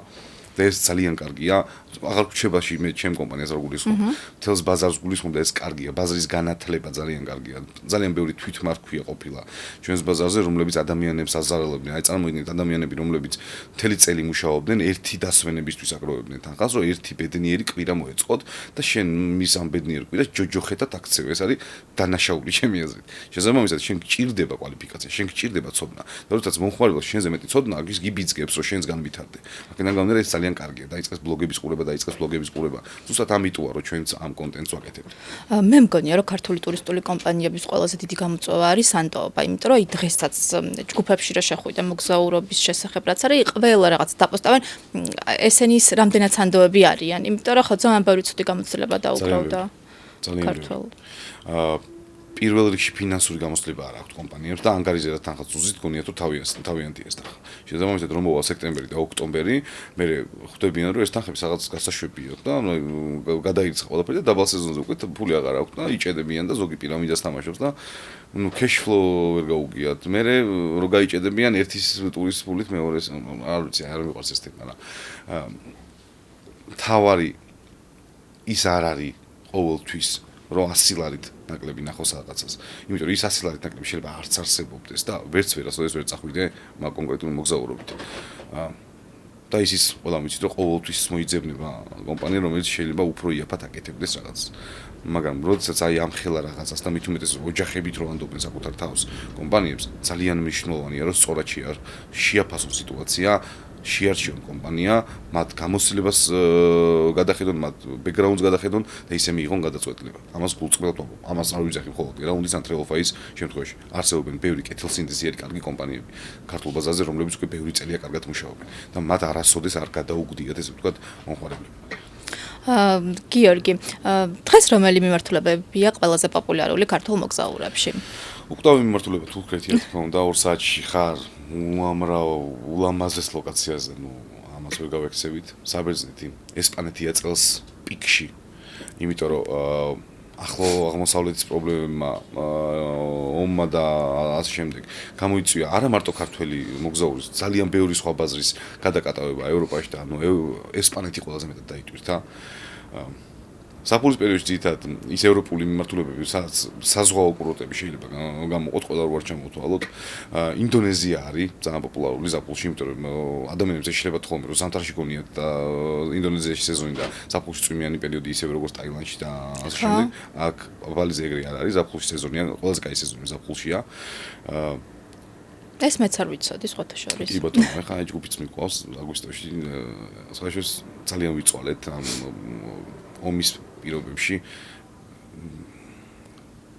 S1: და ეს ძალიან კარგია. აღარ გვჩებაში მე ჩემ კომპანიას რა გულისხმობ, თელს ბაზარს გულისხმობ და ეს კარგია, ბაზრის განათლება ძალიან კარგია. ძალიან ბევრი თვითმარქვია ყოფილა ჩვენს ბაზარზე, რომლებიც ადამიანებს აზარალებდნენ. აი წარმოიდგინეთ ადამიანები, რომლებიც მთელი წელი მუშაობდნენ, ერთი დასვენებისთვის აკროვებდნენ თანხას, რომ ერთი ბედნიერი კვირა მოეწყოთ და შენ მის ამ ბედნიერ კვირას ჯოჯოხეთად აქცევ. ეს არის დანაშაული ჩემი აზრით. შესაბამისად, შენ გჭირდება კვალიფიკაცია, შენ გჭირდება ცოდნა. და როდესაც მომხმარებელს შენზე მეტი ცოდნა აქვს, გიბიძგებს, რომ შენს განვითარდე. აქედან გამომდინარე ეს ძალიან კარგია. დაიწყეს ბლოგების ყურება, დაიწყეს ბლოგების ყურება. ზუსტად ამიტოა, რომ ჩვენც ამ კონტენტს ვაკეთებთ.
S2: მე მგონია, რომ ქართული ტურისტული კომპანიების ყველაზე დიდი გამოწვევა არის სანდოობა, იმიტომ რომ აი დღესაც ჯგუფებში რა შეხვიდა მოგზაურობის შესახებ რაც არის, ყველა რაღაც დაპოსტავენ, ესენის რამდენად სანდოები არიან, იმიტომ რომ ხო ძალიან ბევრი ცუდი გამოცდილება დაუკრავდა.
S1: ძალიან ბევრი. პირველ რიგში ფინანსური გამოცდილება არ აქვს კომპანიებს და ანგარიზებად თანხაც უზით გონია თუ თავიანთი ეს თანხა. შესაბამისად რომ მოვა სექტემბერი და ოქტომბერი, მე ხვდებიან რომ ეს თანხები რაღაც გასაშვებია და გადაირიცხა ყველაფერი და დაბალ სეზონზე უკვე ფული აღარ აქვს და იჭედებიან და ზოგი პირამიდას თამაშობს და ნუ cash flow ვერ გაუგიათ. მე რო გაიჭედებიან ერთის ტურის ფულით მეორეს არ ვიცი, არ მიყვარს ეს თემა, მაგრამ თავარი ის არ არის ყოველთვის რომ 100 ლარით ნაკლები ნახოს რაღაცას. იმიტომ რომ ის 100 ლარით ნაკლები შეიძლება არც არსებობდეს და ვერც ვერასოდეს ვერ წახვიდე მაგ კონკრეტულ მოგზაურობით. და ის ყველა ვიცით რომ ყოველთვის მოიძებნება კომპანია რომელიც შეიძლება უფრო იაფად აკეთებდეს რაღაცას. მაგრამ როდესაც აი ამ ხელა რაღაცას და მით უმეტეს ოჯახებით რო ანდობენ საკუთარ თავს კომპანიებს, ძალიან მნიშვნელოვანია რომ სწორად შეაფასონ სიტუაცია, შეარჩიონ კომპანია, მათ გამოცდილებას გადახედონ, მათ ბექგრაუნდს გადახედონ და ისე მიიღონ გადაწყვეტილება. ამას გულწრფელად ვამბობ. ამას არ ვიძახი მხოლოდ გრაუნდის ან ტრეილფაის შემთხვევაში. არსებობენ ბევრი კეთილსინთეზიერი კარგი კომპანიები ქართულ ბაზარზე, რომლებიც უკვე ბევრი წელია კარგად მუშაობენ და მათ არასოდეს არ გადაუგდიათ ესე ვთქვათ მომხმარებლები.
S2: გიორგი, დღეს რომელი მიმართულებებია ყველაზე პოპულარული ქართულ მოგზაურებში?
S1: უყდავი მიმართულება თურქეთია, თქო, და 2 საათში ხარ უამრავ ულამაზეს ლოკაციაზე, ამას ვერ გავექცევით. საბერძნეთი, ესპანეთია წელს პიკში. იმიტომ რომ ახლო აღმოსავლეთის პრობლემებმა ომმა და ასე შემდეგ გამოიწვია არა მარტო ქართველი მოგზაურის, ძალიან ბევრი სხვა ბაზრის გადაკატავება ევროპაში და ესპანეთი ყველაზე მეტად დაიტვირთა. საფულის პერიოდში ძირითადად ის ევროპული მიმართულებები, საზღვაო კურორტები შეიძლება გამოყოთ, ყველა რო არ ჩამოვთვალოთ. ინდონეზია არის ძალიან პოპულარული ზაფხულში, იმიტომ რომ ადამიანებს ეშლებათ ხოლმე რომ ზამთარში გონიათ და ინდონეზიაში სეზონი და ზაფხულში წვიმიანი პერიოდი ისევე როგორც ტაილანდში და ასე შემდეგ. აქ ვალიზე ეგრე არ არის, ზაფხულში სეზონია, ყველაზე კაი სეზონი ზაფხულშია.
S2: ეს მეც არ ვიცოდი სხვათა შორის.
S1: კი ბატონო, ახლა აი ჯგუფიც მიყვავს აგვისტოში, სხვაშორის ძალიან ვიწვალეთ ამ ომის პირობებში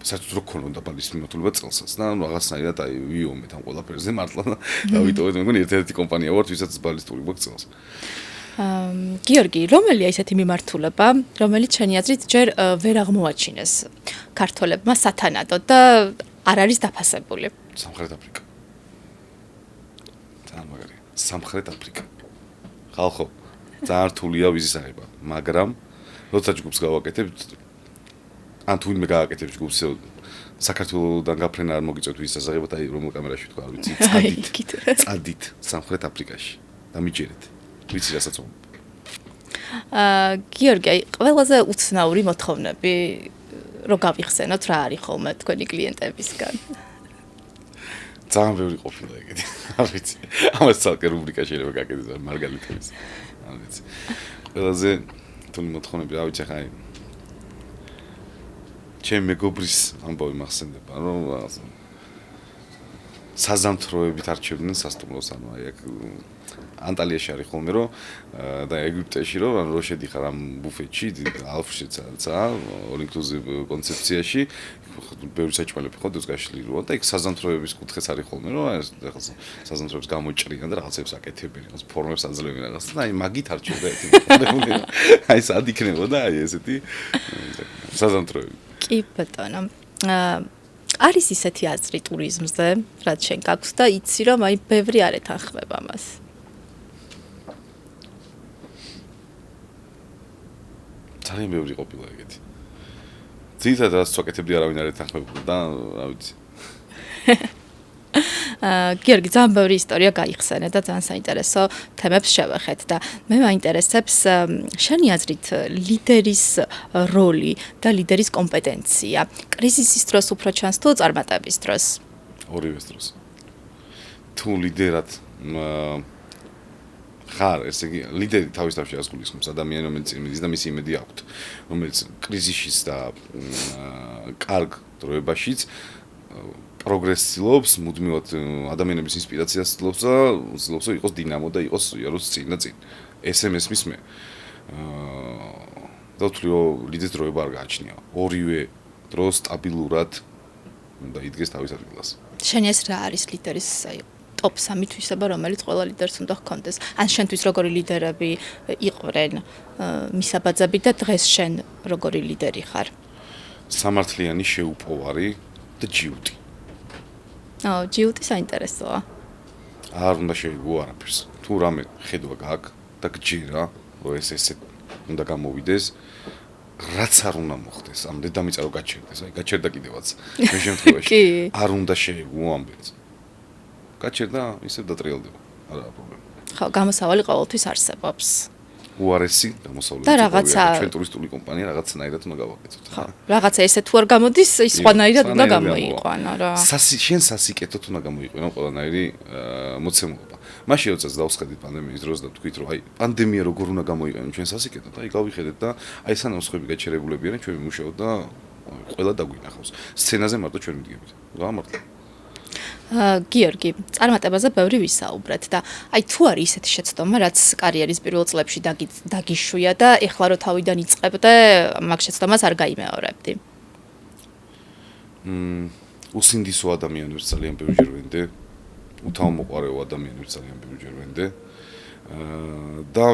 S1: საერთოდ რო ქონოდა ბალის მიმართულება წელსაც და რაღაცნაირად აი ვიომეთ ამ ყველაფერზე მართლა და ვიტოვეთ მეგონი ერთ-ერთი კომპანია ვართ ვისაც ბალისტური გვაქვს წელს.
S2: გიორგი, რომელია ისეთი მიმართულება, რომელიც შენი აზრით ჯერ ვერ აღმოაჩინეს ქართველებმა სათანადოდ და არ არის დაფასებული?
S1: სამხრეთ აფრიკა. ძალიან მაგარია. სამხრეთ აფრიკა. ხალხო, ძალიან რთულია ვიზის აღება, მაგრამ როცა ჯგუფს გავაკეთებთ, ან თუ ვინმე გააკეთებს ჯგუფს, საქართველოსდან გაფრენა არ მოგიწევთ ვიზის აღებად, აი რომელ კამერაში თქვა, ვიცი, წადით სამხრეთ აფრიკაში და მიჯერეთ. ვიცი რასაც ვომ.
S2: გიორგი, ყველაზე უცნაური მოთხოვნები რო გავიხსენოთ, რა არის ხოლმე თქვენი კლიენტებისგან?
S1: ძალიან ბევრი ყოფილა ეგეთი. არ ვიცი. ამას ცალკე რუბრიკა შეიძლება გაკეთდეს მარგალიტების. არ ვიცი. ყველაზე თუნდაც მოთხოვნები, რა ვიცი, ხა ჩემი მეგობრის ამბავი მახსენდება, რომ საზამთროებით არჩევდნენ სასტუმროს, ანუ აი აქ ანტალიაში არის ხოლმე რომ და ეგვიპტეში რომ რო შედიხარ ამ ბუფეტში, ალფშეცაცა, all inclusive კონცეფციაში, ბევრი საჭმელები ხო დოს გაშლილი რო და იქ საზამთროების კუთხეც არის ხოლმე რომ ახლა საზამთროებს გამოჭრიან და რაღაცებს აკეთებენ, რაღაც ფორმებს აძლევენ რაღაც და აი მაგით არჩევდა ერთი მოხდებული. აი სად იქნებოდა აი ესეთი საზამთროები.
S2: კი ბატონო. არის ისეთი აზრი ტურიზმზე, რაც შენ გაქვს და იცი რომ აი ბევრი არ ეთანხმება მას.
S1: ძალიან ბევრი ყოფილა ეგეთი. ძირითადად ვაკეთებდი არავინ არ ეთანხმებოდა და რა ვიცი.
S2: გიორგი, ძალიან ბევრი ისტორია გაიხსენე და ძალიან საინტერესო თემებს შევეხეთ და მე მაინტერესებს შენი აზრით ლიდერის როლი და ლიდერის კომპეტენცია კრიზისის დროს უფრო ჩანს თუ წარმატების დროს?
S1: ორივეს დროს. თუ ლიდერად ხარ, ესე იგი, ლიდერი თავის თავში ასგულისხმობს ადამიანს, რომელიც იმედის და მისი იმედი აქვს, რომელიც კრიზისშიც და კარგ დროებაშიც პროგრესს მუდმივად ადამიანების ინსპირაციას ცდილობს და ცდილობს რომ იყოს დინამო და იყოს იაროს წინ და წინ. ესე მესმის მე. და ვთვლი რომ ლიდერის დროება არ გააჩნია. ორივე დრო სტაბილურად უნდა იდგეს თავის ადგილას.
S2: შენი ეს რა არის ლიდერის აი ტოპ 3 თვისება, რომელიც ყველა ლიდერს უნდა ჰქონდეს? ან შენთვის როგორი ლიდერები იყვნენ მისაბაძები და დღეს შენ როგორი ლიდერი ხარ?
S1: სამართლიანი, შეუპოვარი და ჯიუტი.
S2: ჯიუტი საინტერესოა.
S1: არ უნდა შეიგო არაფერს. თუ რამე ხედვა გაქვს და გჯერა, რომ ეს ესე უნდა გამოვიდეს, რაც არ უნდა მოხდეს, ამ დედამიწა რომ გაჩერდეს, აი გაჩერდა კიდევაც. მე შემთხვევაში არ უნდა შეიგო ამბებს. გაჩერდა, ისევ დატრიალდება. არა პრობლემა.
S2: ხო, გამოსავალი ყოველთვის არსებობს.
S1: უარესი გამოსავლელი
S2: და რაღაცა
S1: ჩვენ ტურისტული კომპანია რაღაცნაირად უნდა გავაკეთოთ.
S2: ხო, რაღაცა ესე თუ არ გამოდის, ის სხვანაირად უნდა გამოიყვანო რა.
S1: შენ სასიკეთოდ უნდა გამოიყვანო ყველანაირი მოცემულობა. მაშინ როდესაც დავსხედით პანდემიის დროს და ვთქვით, რომ აი პანდემია როგორ უნდა გამოიყენო ჩვენ სასიკეთოდ, აი გავიხედეთ და აი სანამ სხვები გაჩერებულები არიან, ჩვენ ვიმუშაოთ და ყველა დაგვინახავს. სცენაზე მარტო ჩვენ ვიდგებით. გამართლა.
S2: გიორგი, წარმატებაზე ბევრი ვისაუბრეთ და აი თუ არის ისეთი შეცდომა, რაც კარიერის პირველ წლებში დაგიშვია და ეხლა რო თავიდან იწყებდე, მაგ შეცდომას არ გაიმეორებდი.
S1: უსინდისო ადამიანებს ძალიან ბევრჯერ ვენდე, უთავმოყარეო ადამიანებს ძალიან ბევრჯერ ვენდე. და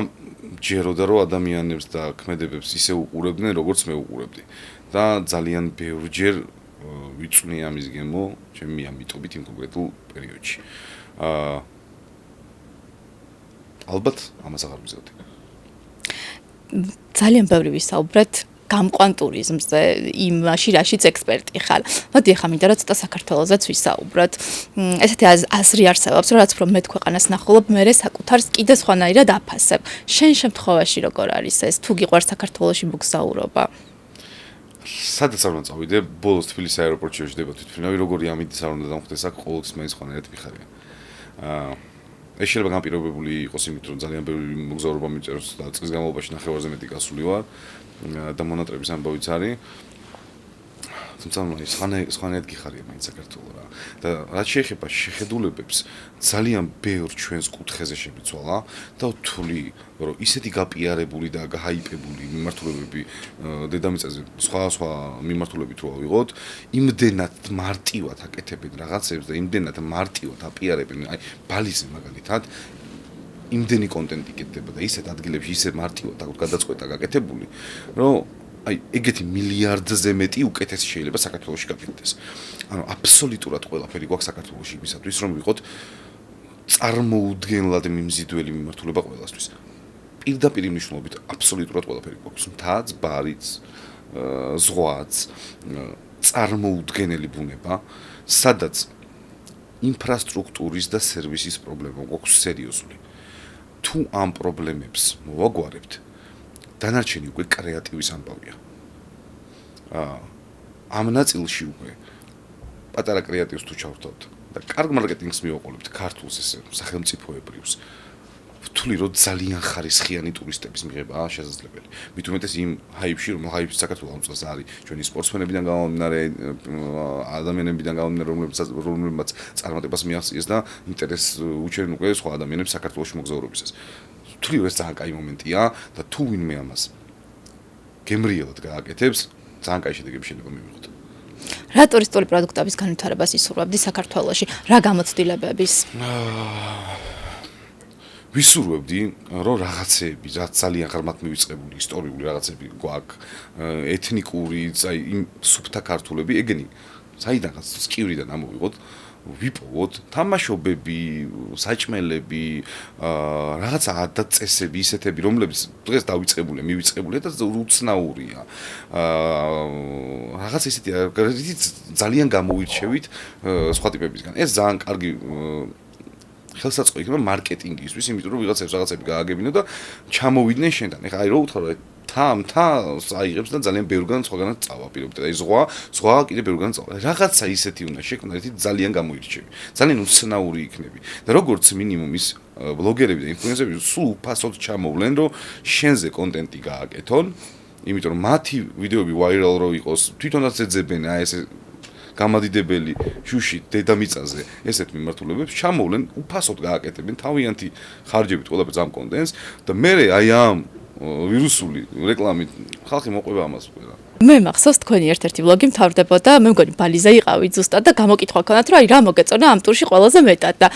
S1: ჯეროდა რომ ადამიანებს და ქმედებებს ისე უყურებდნენ, როგორც მე უყურებდი. და ძალიან ბევრჯერ ვიწვნი ამის გემო, ჩემი ამიტობით იმ კონკრეტულ პერიოდში. ალბათ ამას აღარ ვიზავდი.
S2: ძალიან ბევრი ვისაუბრეთ გამყვან ტურიზმზე, იმაში, რაშიც ექსპერტი ხარ. მოდი ახლა მინდა რომ ცოტა საქართველოსაც ვისაუბროთ. ესეთი აზრი არსებობს, რომ რაც უფრო მეტ ქვეყანას ნახულობ, მე საკუთარს კიდე სხვანაირად აფასებ. შენ შემთხვევაში როგორ არის ეს? თუ გიყვარს საქართველოში მოგზაურობა?
S1: სადაც არ უნდა წავიდე, ბოლოს თბილისის აეროპორტში ვეждდება თვითმფრინავი, როგორი ამიტის არ უნდა დამხვდეს აქ, ყოველთვის მაინც სხვანაირად მიხარია. ეს შეიძლება განპირობებული იყოს იმით, რომ ძალიან ბევრი მოგზაურობა მიწერს და წლის განმავლობაში ნახევარზე მეტი გასული ვარ და მონატრების ამბავიც არის. თუმცა სხვანაირად გიხარია მაინც საქართველო რა. და რაც შეეხება შეხედულებებს, ძალიან ბევრ ჩვენს კუთხეზე შემიცვალა და ვთვლი, რომ ისეთი გაპიარებული და გაჰაიპებული მიმართულებები დედამიწაზე სხვა მიმართულებით რო ავიღოთ, იმდენად მარტივად აკეთებენ რაღაცებს და იმდენად მარტივად აპიარებენ, აი ბალიზე მაგალითად იმდენი კონტენტი კეთდება და ისეთ ადგილებში ისე მარტივად აქვს გადაწყვეტა გაკეთებული, რომ აი ეგეთი მილიარდზე მეტი უკეთესი შეიძლება საქართველოში გაკეთდეს. ანუ აბსოლუტურად ყველაფერი გვაქვს საქართველოში იმისათვის, რომ ვიყოთ წარმოუდგენლად მიმზიდველი მიმართულება ყველასთვის. პირდაპირ მნიშვნელობით აბსოლუტურად ყველაფერი გვაქვს. მთაც, ბარიც, ზღვაც, წარმოუდგენელი ბუნება, სადაც ინფრასტრუქტურის და სერვისის პრობლემა გვაქვს სერიოზული. თუ ამ პრობლემებს მოვაგვარებთ, დანარჩენი უკვე კრეატივის ამბავია. ამ ნაწილში უკვე პატარა კრეატივს თუ ჩავრთავთ და კარგ მარკეტინგს მივაყოლებთ ქართულს ესე სახელმწიფოებრივს, ვთვლი რომ ძალიან ხარისხიანი ტურისტების მიღებაა შესაძლებელი. მით უმეტეს იმ ჰაიპში, რომ ჰაიპი საქართველოს ამწას არის ჩვენი სპორტსმენებიდან გამომდინარე, ადამიანებიდან გამომდინარე, რომლებმაც წარმატებას მიაღწიეს და ინტერესს უჩერენ უკვე სხვა ადამიანებს საქართველოში მოგზაურობისას. ვთვლი რომ ეს ძალიან კაი მომენტია და თუ ვინმე ამას გემრიელად გააკეთებს, ძალიან კაი შედეგები შეიძლება მივიღოთ.
S2: რა ტურისტული პროდუქტების განვითარებას ისურვებდი საქართველოში? რა გამოცდილებების?
S1: ვისურვებდი, რომ რაღაცეები, რაც ძალიან ღრმად მივიწყებული ისტორიული რაღაცები გვაქვს, ეთნიკური, აი იმ სუფთა ქართულები, ეგენი საიდანაც სკივრიდან ამოვიღოთ, ვიპოვოთ, თამაშობები, საჭმელები, რაღაცა ადაწესები, ისეთები, რომლებიც დღეს დავიწყებულია, მივიწყებულია და უცნაურია. რაღაც ისეთი ძალიან გამოირჩევით სხვა ტიპებისგან. ეს ძალიან კარგი ხელსაწყო იქნება მარკეტინგისთვის, იმიტომ რომ რაღაცები გააგებინო და ჩამოვიდნენ შენთან. ეხლა აი რო უთხრა რომ თამს აიღებს და ძალიან ბევრგან სხვაგანაც წავა პირობთ. აი ზღვა კიდე ბევრგან წავა. რაღაცა ისეთი უნდა შექმნა, ერთი ძალიან გამოირჩევი. ძალიან უცნაური იქნები. და როგორც მინიმუმ ის ბლოგერები და ინფლუენსერები სულ უფასოდ ჩამოვლენ, რომ შენზე კონტენტი გააკეთონ, იმიტომ რომ მათი ვიდეოები ვაირალ რო იყოს, თვითონაც ეძებენ აი ესე გამადიდებელი შუში დედამიწაზე ესეთ მიმართულებებს ჩამოვლენ, უფასოდ გააკეთებენ თავიანთი ხარჯებით ყველაფერს ამ კონტენტს და მე აი ამ ვირუსული რეკლამით ხალხი მოყვება ამას უკვე რა.
S2: მე მახსოვს თქვენი ერთ-ერთი ვლოგი მთავრდებოდა, მე მგონი ბალიზე იყავით ზუსტად და გამოკითხვა ქონათ, რომ აი რა მოგეწონა ამ ტურში ყველაზე მეტად და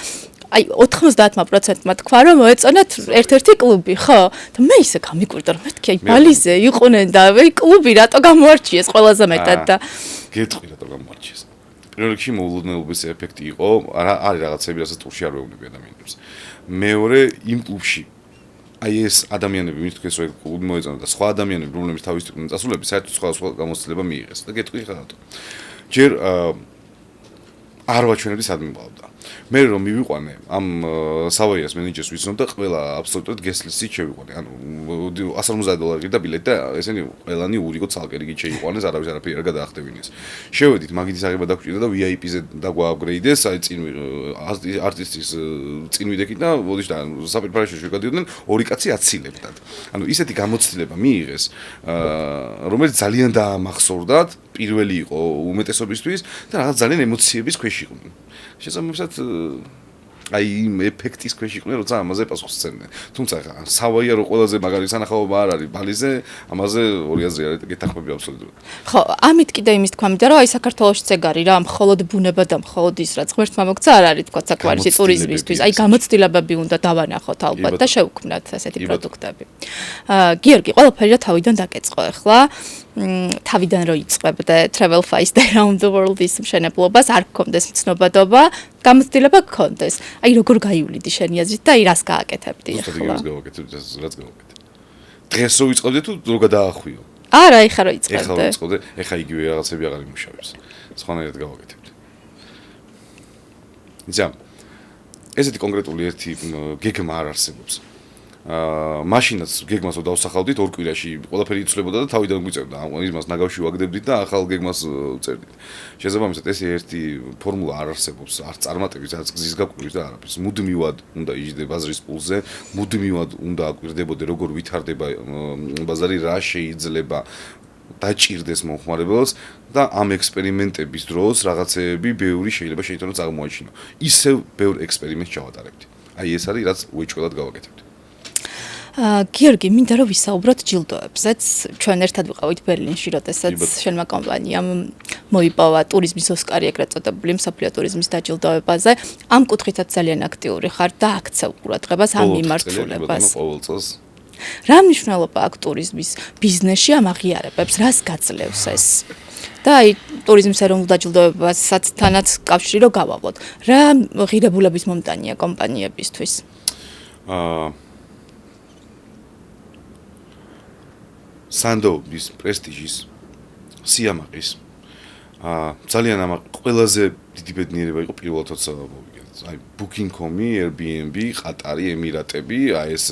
S2: აი 90%-მა თქვა, რომ მოეწონათ ერთ-ერთი კლუბი, ხო? და მე ისე გამიკვირდა, რომ მეთქი აი ბალიზე იყვნენ და აი კლუბი რატო გამოარჩიეს ყველაზე მეტად და
S1: გეტყვი რატო გამოარჩიეს. პირველ რიგში მოულოდნელობის ეფექტი იყო, არის რაღაცები, რასაც ტურში არ ვეუბნები ადამიანებს. მეორე იმ კლუბში აი ეს ადამიანები, ვინც თქვენს რო კლუბი მოეწონა და სხვა ადამიანები, რომლებიც თავის იყვნენ წასულები, საერთოდ სხვა გამოცდილება მიიღეს და გეტყვი ხა რატო. ჯერ არ ვაჩვენებდი სად მიმყავდა. მე რომ მივიყვანე ამ სავოიას მენეჯერს ვიცნობ და ყველა აბსოლუტურად გესლისით შევიყვანე. ანუ $150 გიდა ბილეთი და ესენი ყველანი ურიგო ცალკე რიგით შეიყვანეს, არავის არაფერი არ გადაახტევინეს. შევედით, მაგითის აღება დაგვჭირდა და VIP-ზე დაგვააპგრეიდეს, აი წინ არტისტის წინ ვიდექით და ოდიშ და საპირფარეში შევგადიოდნენ, ორი კაცი აცილებდათ. ანუ ისეთი გამოცდილება მიიღეს, რომელიც ძალიან დაამახსოვრდათ, პირველი იყო უმეტესობისთვის და რაღაც ძალიან ემოციების ქვეშ იყვნენ. შესაბამისად აი იმ ეფექტის ქვეშ იყვნენ, როცა ამაზე პასუხს სცემდნენ. თუმცა სავაია რო ყველაზე მაგარი სანახაობა არ არის ბალიზე, ამაზე ორი აზრი არის გეთანხმები აბსოლუტურად.
S2: ხო, ამით კიდე იმის თქვა მინდა, რომ აი საქართველოშიც ეგ არის რა, მხოლოდ ბუნება და მხოლოდ ის რაც ღმერთმა მოგცა არ არის თქვა საკმარისი ტურიზმისთვის. აი გამოცდილებები უნდა დავანახოთ ალბათ და შევქმნათ ასეთი პროდუქტები. გიორგი, ყველაფერი რა თავიდან დაგეწყო ახლა. თავიდან რო იწყებდე Travel Feist Around the World ის მშენებლობას, არ გქონდეს მცნობადობა, გამოცდილება გქონდეს. აი როგორ გაივლიდი შენი აზრით და აი რას გააკეთებდი
S1: ახლა?
S2: ახლა?
S1: რაც გავაკეთე. დღეს რო ვიწყებდი თუ რო გადაახვიო?
S2: არა, ეხლა რო იწყებდე.
S1: ეხლა რო ვიწყებდი, ეხლა იგივე რაღაცები აღარ იმუშავებს. სხვანაირად გავაკეთებდი. იცი, ესეთი კონკრეტული ერთი გეგმა არ არსებობს. მაშინაც გეგმას რო დავსახავდით ორ კვირაში ყველაფერი იცვლებოდა და თავიდან გვიწევდა იმას ნაგავში ვაგდებდით და ახალ გეგმას წერდით. შესაბამისად ეს ერთი ფორმულა არ არსებობს, არც წარმატების, არც გზის გაკვირის და არაფერს. მუდმივად უნდა იჯდე ბაზრის პულზე, მუდმივად უნდა აკვირდებოდე როგორ ვითარდება ბაზარი, რა შეიძლება დაჭირდეს მომხმარებელს და ამ ექსპერიმენტების დროს რაღაცეები ბევრი შეიძლება შეიტანო წარმოაჩინო. ისევ ბევრ ექსპერიმენტს ჩავატარებდი. აი ეს არის რაც უეჭველად გავაკეთებდი.
S2: გიორგი, მინდა რომ ვისაუბროთ ჯილდოებზეც. ჩვენ ერთად ვიყავით ბერლინში, როდესაც შენმა კომპანიამ მოიპოვა ტურიზმის ოსკარი, ეგრეთ წოდებული მსოფლიო ტურიზმის დაჯილდოებაზე. ამ კუთხითაც ძალიან აქტიური ხარ და აქცევ ყურადღებას ამ მიმართულებას. რა მნიშვნელობა აქვს ტურიზმის ბიზნესში ამ აღიარებებს, რას გაძლევს ეს? და აი ტურიზმის ეროვნულ დაჯილდოებასაც თანაც კავშირი რო გავავლოთ. რა ღირებულების მომტანია კომპანიებისთვის?
S1: სანდოების პრესტიჟის სიამაყის ძალიან ამა ყველაზე დიდი ბედნიერება იყო პირველად როცა მოვიგეთ. აი Booking.com-ი, Airbnb, ყატარი, ემირატები, აი ეს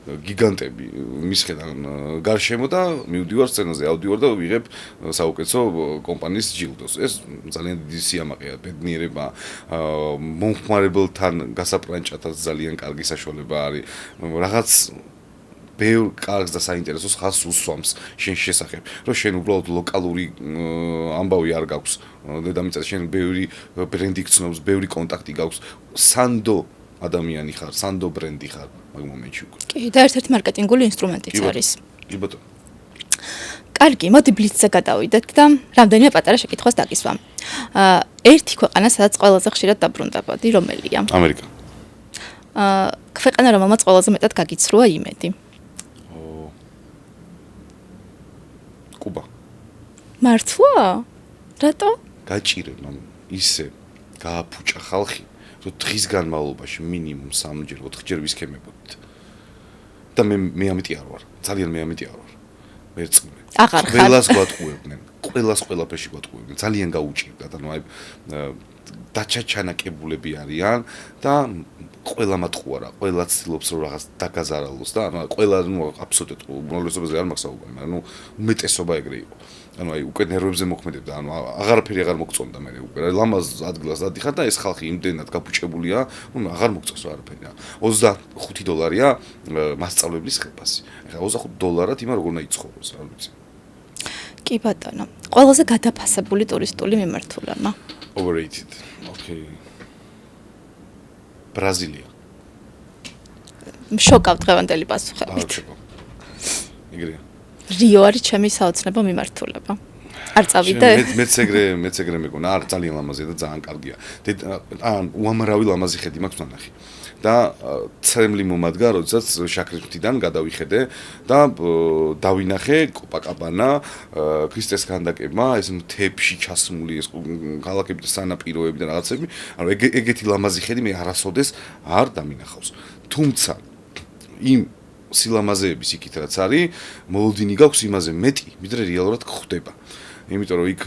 S1: გიგანტები მისხედან გარშემო და მივდივარ სცენაზე, ავდივარ და ვიღებ საუკეთესო კომპანიის ჯილდოს. ეს ძალიან დიდი სიამაყეა, ბედნიერება, მომხმარებელთან გასაპრანჭათაც ძალიან კარგი საშუალება არის. რაღაც ბევრ კარგს და საინტერესოს ხალხს უსვამს შენ შესახებ, რომ შენ უბრალოდ ლოკალური ამბავი არ გაქვს. დედამიწაზე შენ ბევრი ბრენდი გცნობს, ბევრი კონტაქტი გაქვს. სანდო ადამიანი ხარ, სანდო ბრენდი ხარ მაგ მომენტში უკვე.
S2: კი, და ერთ-ერთი მარკეტინგული ინსტრუმენტიც არის.
S1: კი ბატონო.
S2: კარგი, მოდი ბლიცზე გადავიდეთ და რამდენიმე პატარა შეკითხვას დაგისვამ. ერთი ქვეყანა, სადაც ყველაზე ხშირად დაბრუნდებოდი, რომელია?
S1: ამერიკა.
S2: ქვეყანა, რომელმაც ყველაზე მეტად გაგიცრუა იმედი.
S1: კუბა.
S2: მართლა? რატო?
S1: გაჭირებნა ისე გააფუჭა ხალხი, რომ დღის განმავლობაში მინიმუმ 3-ჯერ, 4-ჯერ ვისქემებოდით. და მე ამიტი არ ვარ, ძალიან მე ამიტი არ ვარ. ვერწმუნე.
S2: აღარ ხარ.
S1: ყველას გვატყუებდნენ, ყველას ყველაფერში გვატყუებდნენ, ძალიან გაუჭირდათ, ანუ აი დაჩაჩანაკებულები არიან და ყველა მათყუარა, ყველა ცდილობს რომ რაღაც დაგაზარალოს და ანუ ყველა აბსოლუტურად უმრავლესობაზე არ მაქვს საუბარი, მაგრამ ნუ უმეტესობა ეგრე იყო. ანუ აი უკვე ნერვებზე მოქმედებდა, ანუ აღარაფერი აღარ მოგწონდა მე უკვე. ლამაზ ადგილას დადიხარ და ეს ხალხი იმდენად გაფუჭებულია, ნუ აღარ მოგწონს რა არაფერი. $25-ია მასწავლებლის ხელფასი. ეხლა $25 იმან როგორ უნდა იცხოვროს, რა ვიცი.
S2: კი ბატონო. ყველაზე გადაფასებული ტურისტული მიმართულება.
S1: Overrated. Okay. ბრაზილია.
S2: შოკავ დღევანდელი პასუხებით.
S1: იგრეა.
S2: რიო არის ჩემი საოცნებო მიმართულება. არ წავიდე?
S1: მეც ეგრე მეკონა, არ ძალიან ლამაზია და ძალიან კარგია. უამრავი ლამაზი ხედი მაქვს ნანახი. და ცრემლი მომადგა, როდესაც შაქრისმთიდან გადავიხედე და დავინახე კოპაკაბანა, ქრისტეს ქანდაკება, ეს მთებში ჩასმული ეს ქალაქები და სანაპიროები და რაღაცები, ანუ ეგეთი ლამაზი ხედი მე არასოდეს არ დამინახავს. თუმცა იმ სილამაზეების იქით რაც არის, მოლოდინი გაქვს იმაზე მეტი, ვიდრე რეალურად გვხვდება. იმიტომ რომ იქ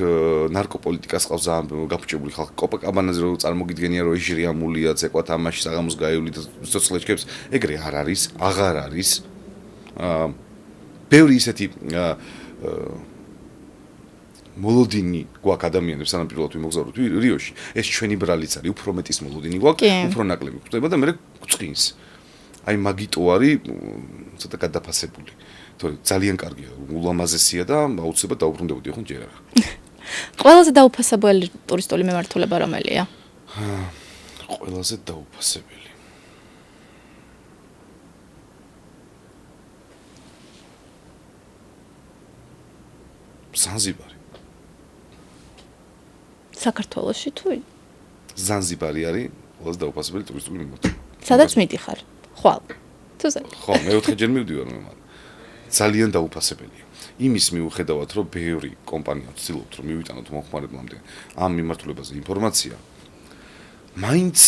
S1: ნარკოპოლიტიკას ყავს გაფუჭებული ხალხი. კოპაკაბანაზე რო წარმოგიდგენია რომ ეჟრიამულია, ცეკვა თამაში საღამოს გაივლი და სოციალისტებს, ეგრე არ არის, აღარ არის. ბევრი ისეთი მოლოდინი გვაქვს ადამიანებს სანამ პირველად ვიმოგზაუროთ რიოში. ეს ჩვენი ბრალიც არის, უფრო მეტის მოლოდინი გვაქვს, უფრო ნაკლები გვხვდება და მე გვწყინს. აი მაგიტო არის ცოტა გადაფასებული. თორე ძალიან კარგია, ულამაზესია და აუცილებლად დაუბრუნდებოდი ხო ჯერ არა.
S2: ყველაზე დაუფასებელი ტურისტული მიმართულება რომელია?
S1: ყველაზე დაუფასებელი. ზანზიბარი.
S2: საქართველოში თუ
S1: ზანზიბარი არის ყველაზე დაუფასებელი ტურისტული მიმართულება.
S2: სადაც მიდიხარ? ხვალ. თუ ზე.
S1: ხო, მეოთხეჯერ მივდივარ მე მაგრამ. ძალიან დაუფასებელია. იმის მიუხედავად, რომ ბევრი კომპანია ვცდილობთ, რომ მივიტანოთ მომხმარებლამდე ამ მიმართულებაზე ინფორმაცია, მაინც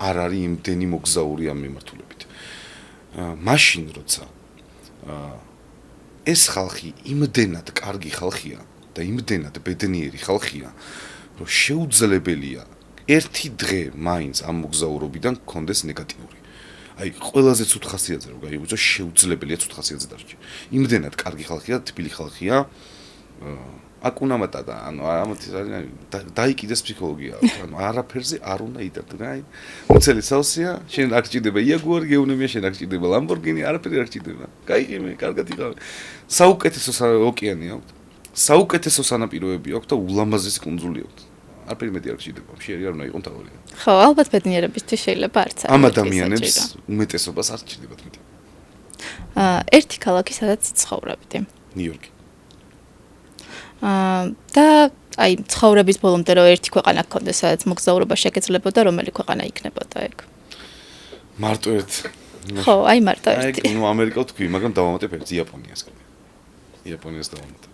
S1: არ არის იმდენი მოგზაური ამ მიმართულებით. მაშინ როცა ეს ხალხი იმდენად კარგი ხალხია და იმდენად ბედნიერი ხალხია, რომ შეუძლებელია ერთი დღე მაინც ამ მოგზაურობიდან გქონდეს ნეგატიური. აი, ყველაზე ცუდ ხასიათზე რომ გაიგო, შეუძლებელია ცუდ ხასიათზე დარჩი. იმდენად კარგი ხალხია, თბილი ხალხია. აკუნამატა და ანუ ამათ დაიკიდეს ფსიქოლოგია. ანუ არაფერზე არ უნდა იდარდე. აი, უცელი სავსეა, შენ არ გჭირდება იაგუარი, გეუნებია, შენ არ გჭირდება ლამბორგინი, არაფერი არ გჭირდება. გაიგიმე, კარგად იყავი. საუკეთესო ოკეანე აქვს. საუკეთესო სანაპიროები აქვს და ულამაზესი კუნძული აქვს. არაფერი მეტი არ გჭირდება. შეერი არ უნდა იყოს თავი.
S2: ხო, ალბათ ბედნიერებისთვის შეიძლება არც
S1: ამ ადამიანებს უმეტესობას არ გჭირდებათ მეტი.
S2: ერთი ქალაქი, სადაც ცხოვრობდი.
S1: ნიუ-იორკი.
S2: და აი, ცხოვრების ბოლომდე რომ ერთი ქვეყანა გქონდეს, სადაც მოგზაურობა შეგეძლებოდა, რომელი ქვეყანა იქნებოდა ეგ?
S1: მარტო ერთ.
S2: ხო, აი მარტო ერთი.
S1: აი, ნუ ამერიკა ვთქვი, მაგრამ დავამატებ ერთ იაპონიას. იაპონიას დავამატებ.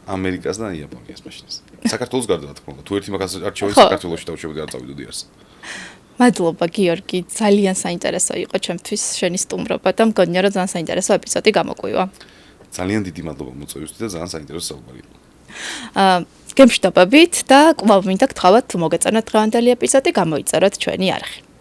S1: ამერიკას და იაპონიას მაშინ. საქართველოს გარდა რა თქმა უნდა, თუ ერთი მაგას არჩევი საქართველოში დავშევდი არ წავიდოდი არს.
S2: მადლობა გიორგი, ძალიან საინტერესო იყო ჩემთვის შენი სტუმრობა და მგონია რომ ძალიან საინტერესო ეპიზოდი გამოგვივა.
S1: ძალიან დიდი მადლობა მოწვევისთვის და ძალიან საინტერესო საუბარი იყო.
S2: გემშვიდობებით და კვლავ მინდა გთხოვოთ თუ მოგეწონათ დღევანდელი ეპიზოდი, გამოიწეროთ ჩვენი არხი.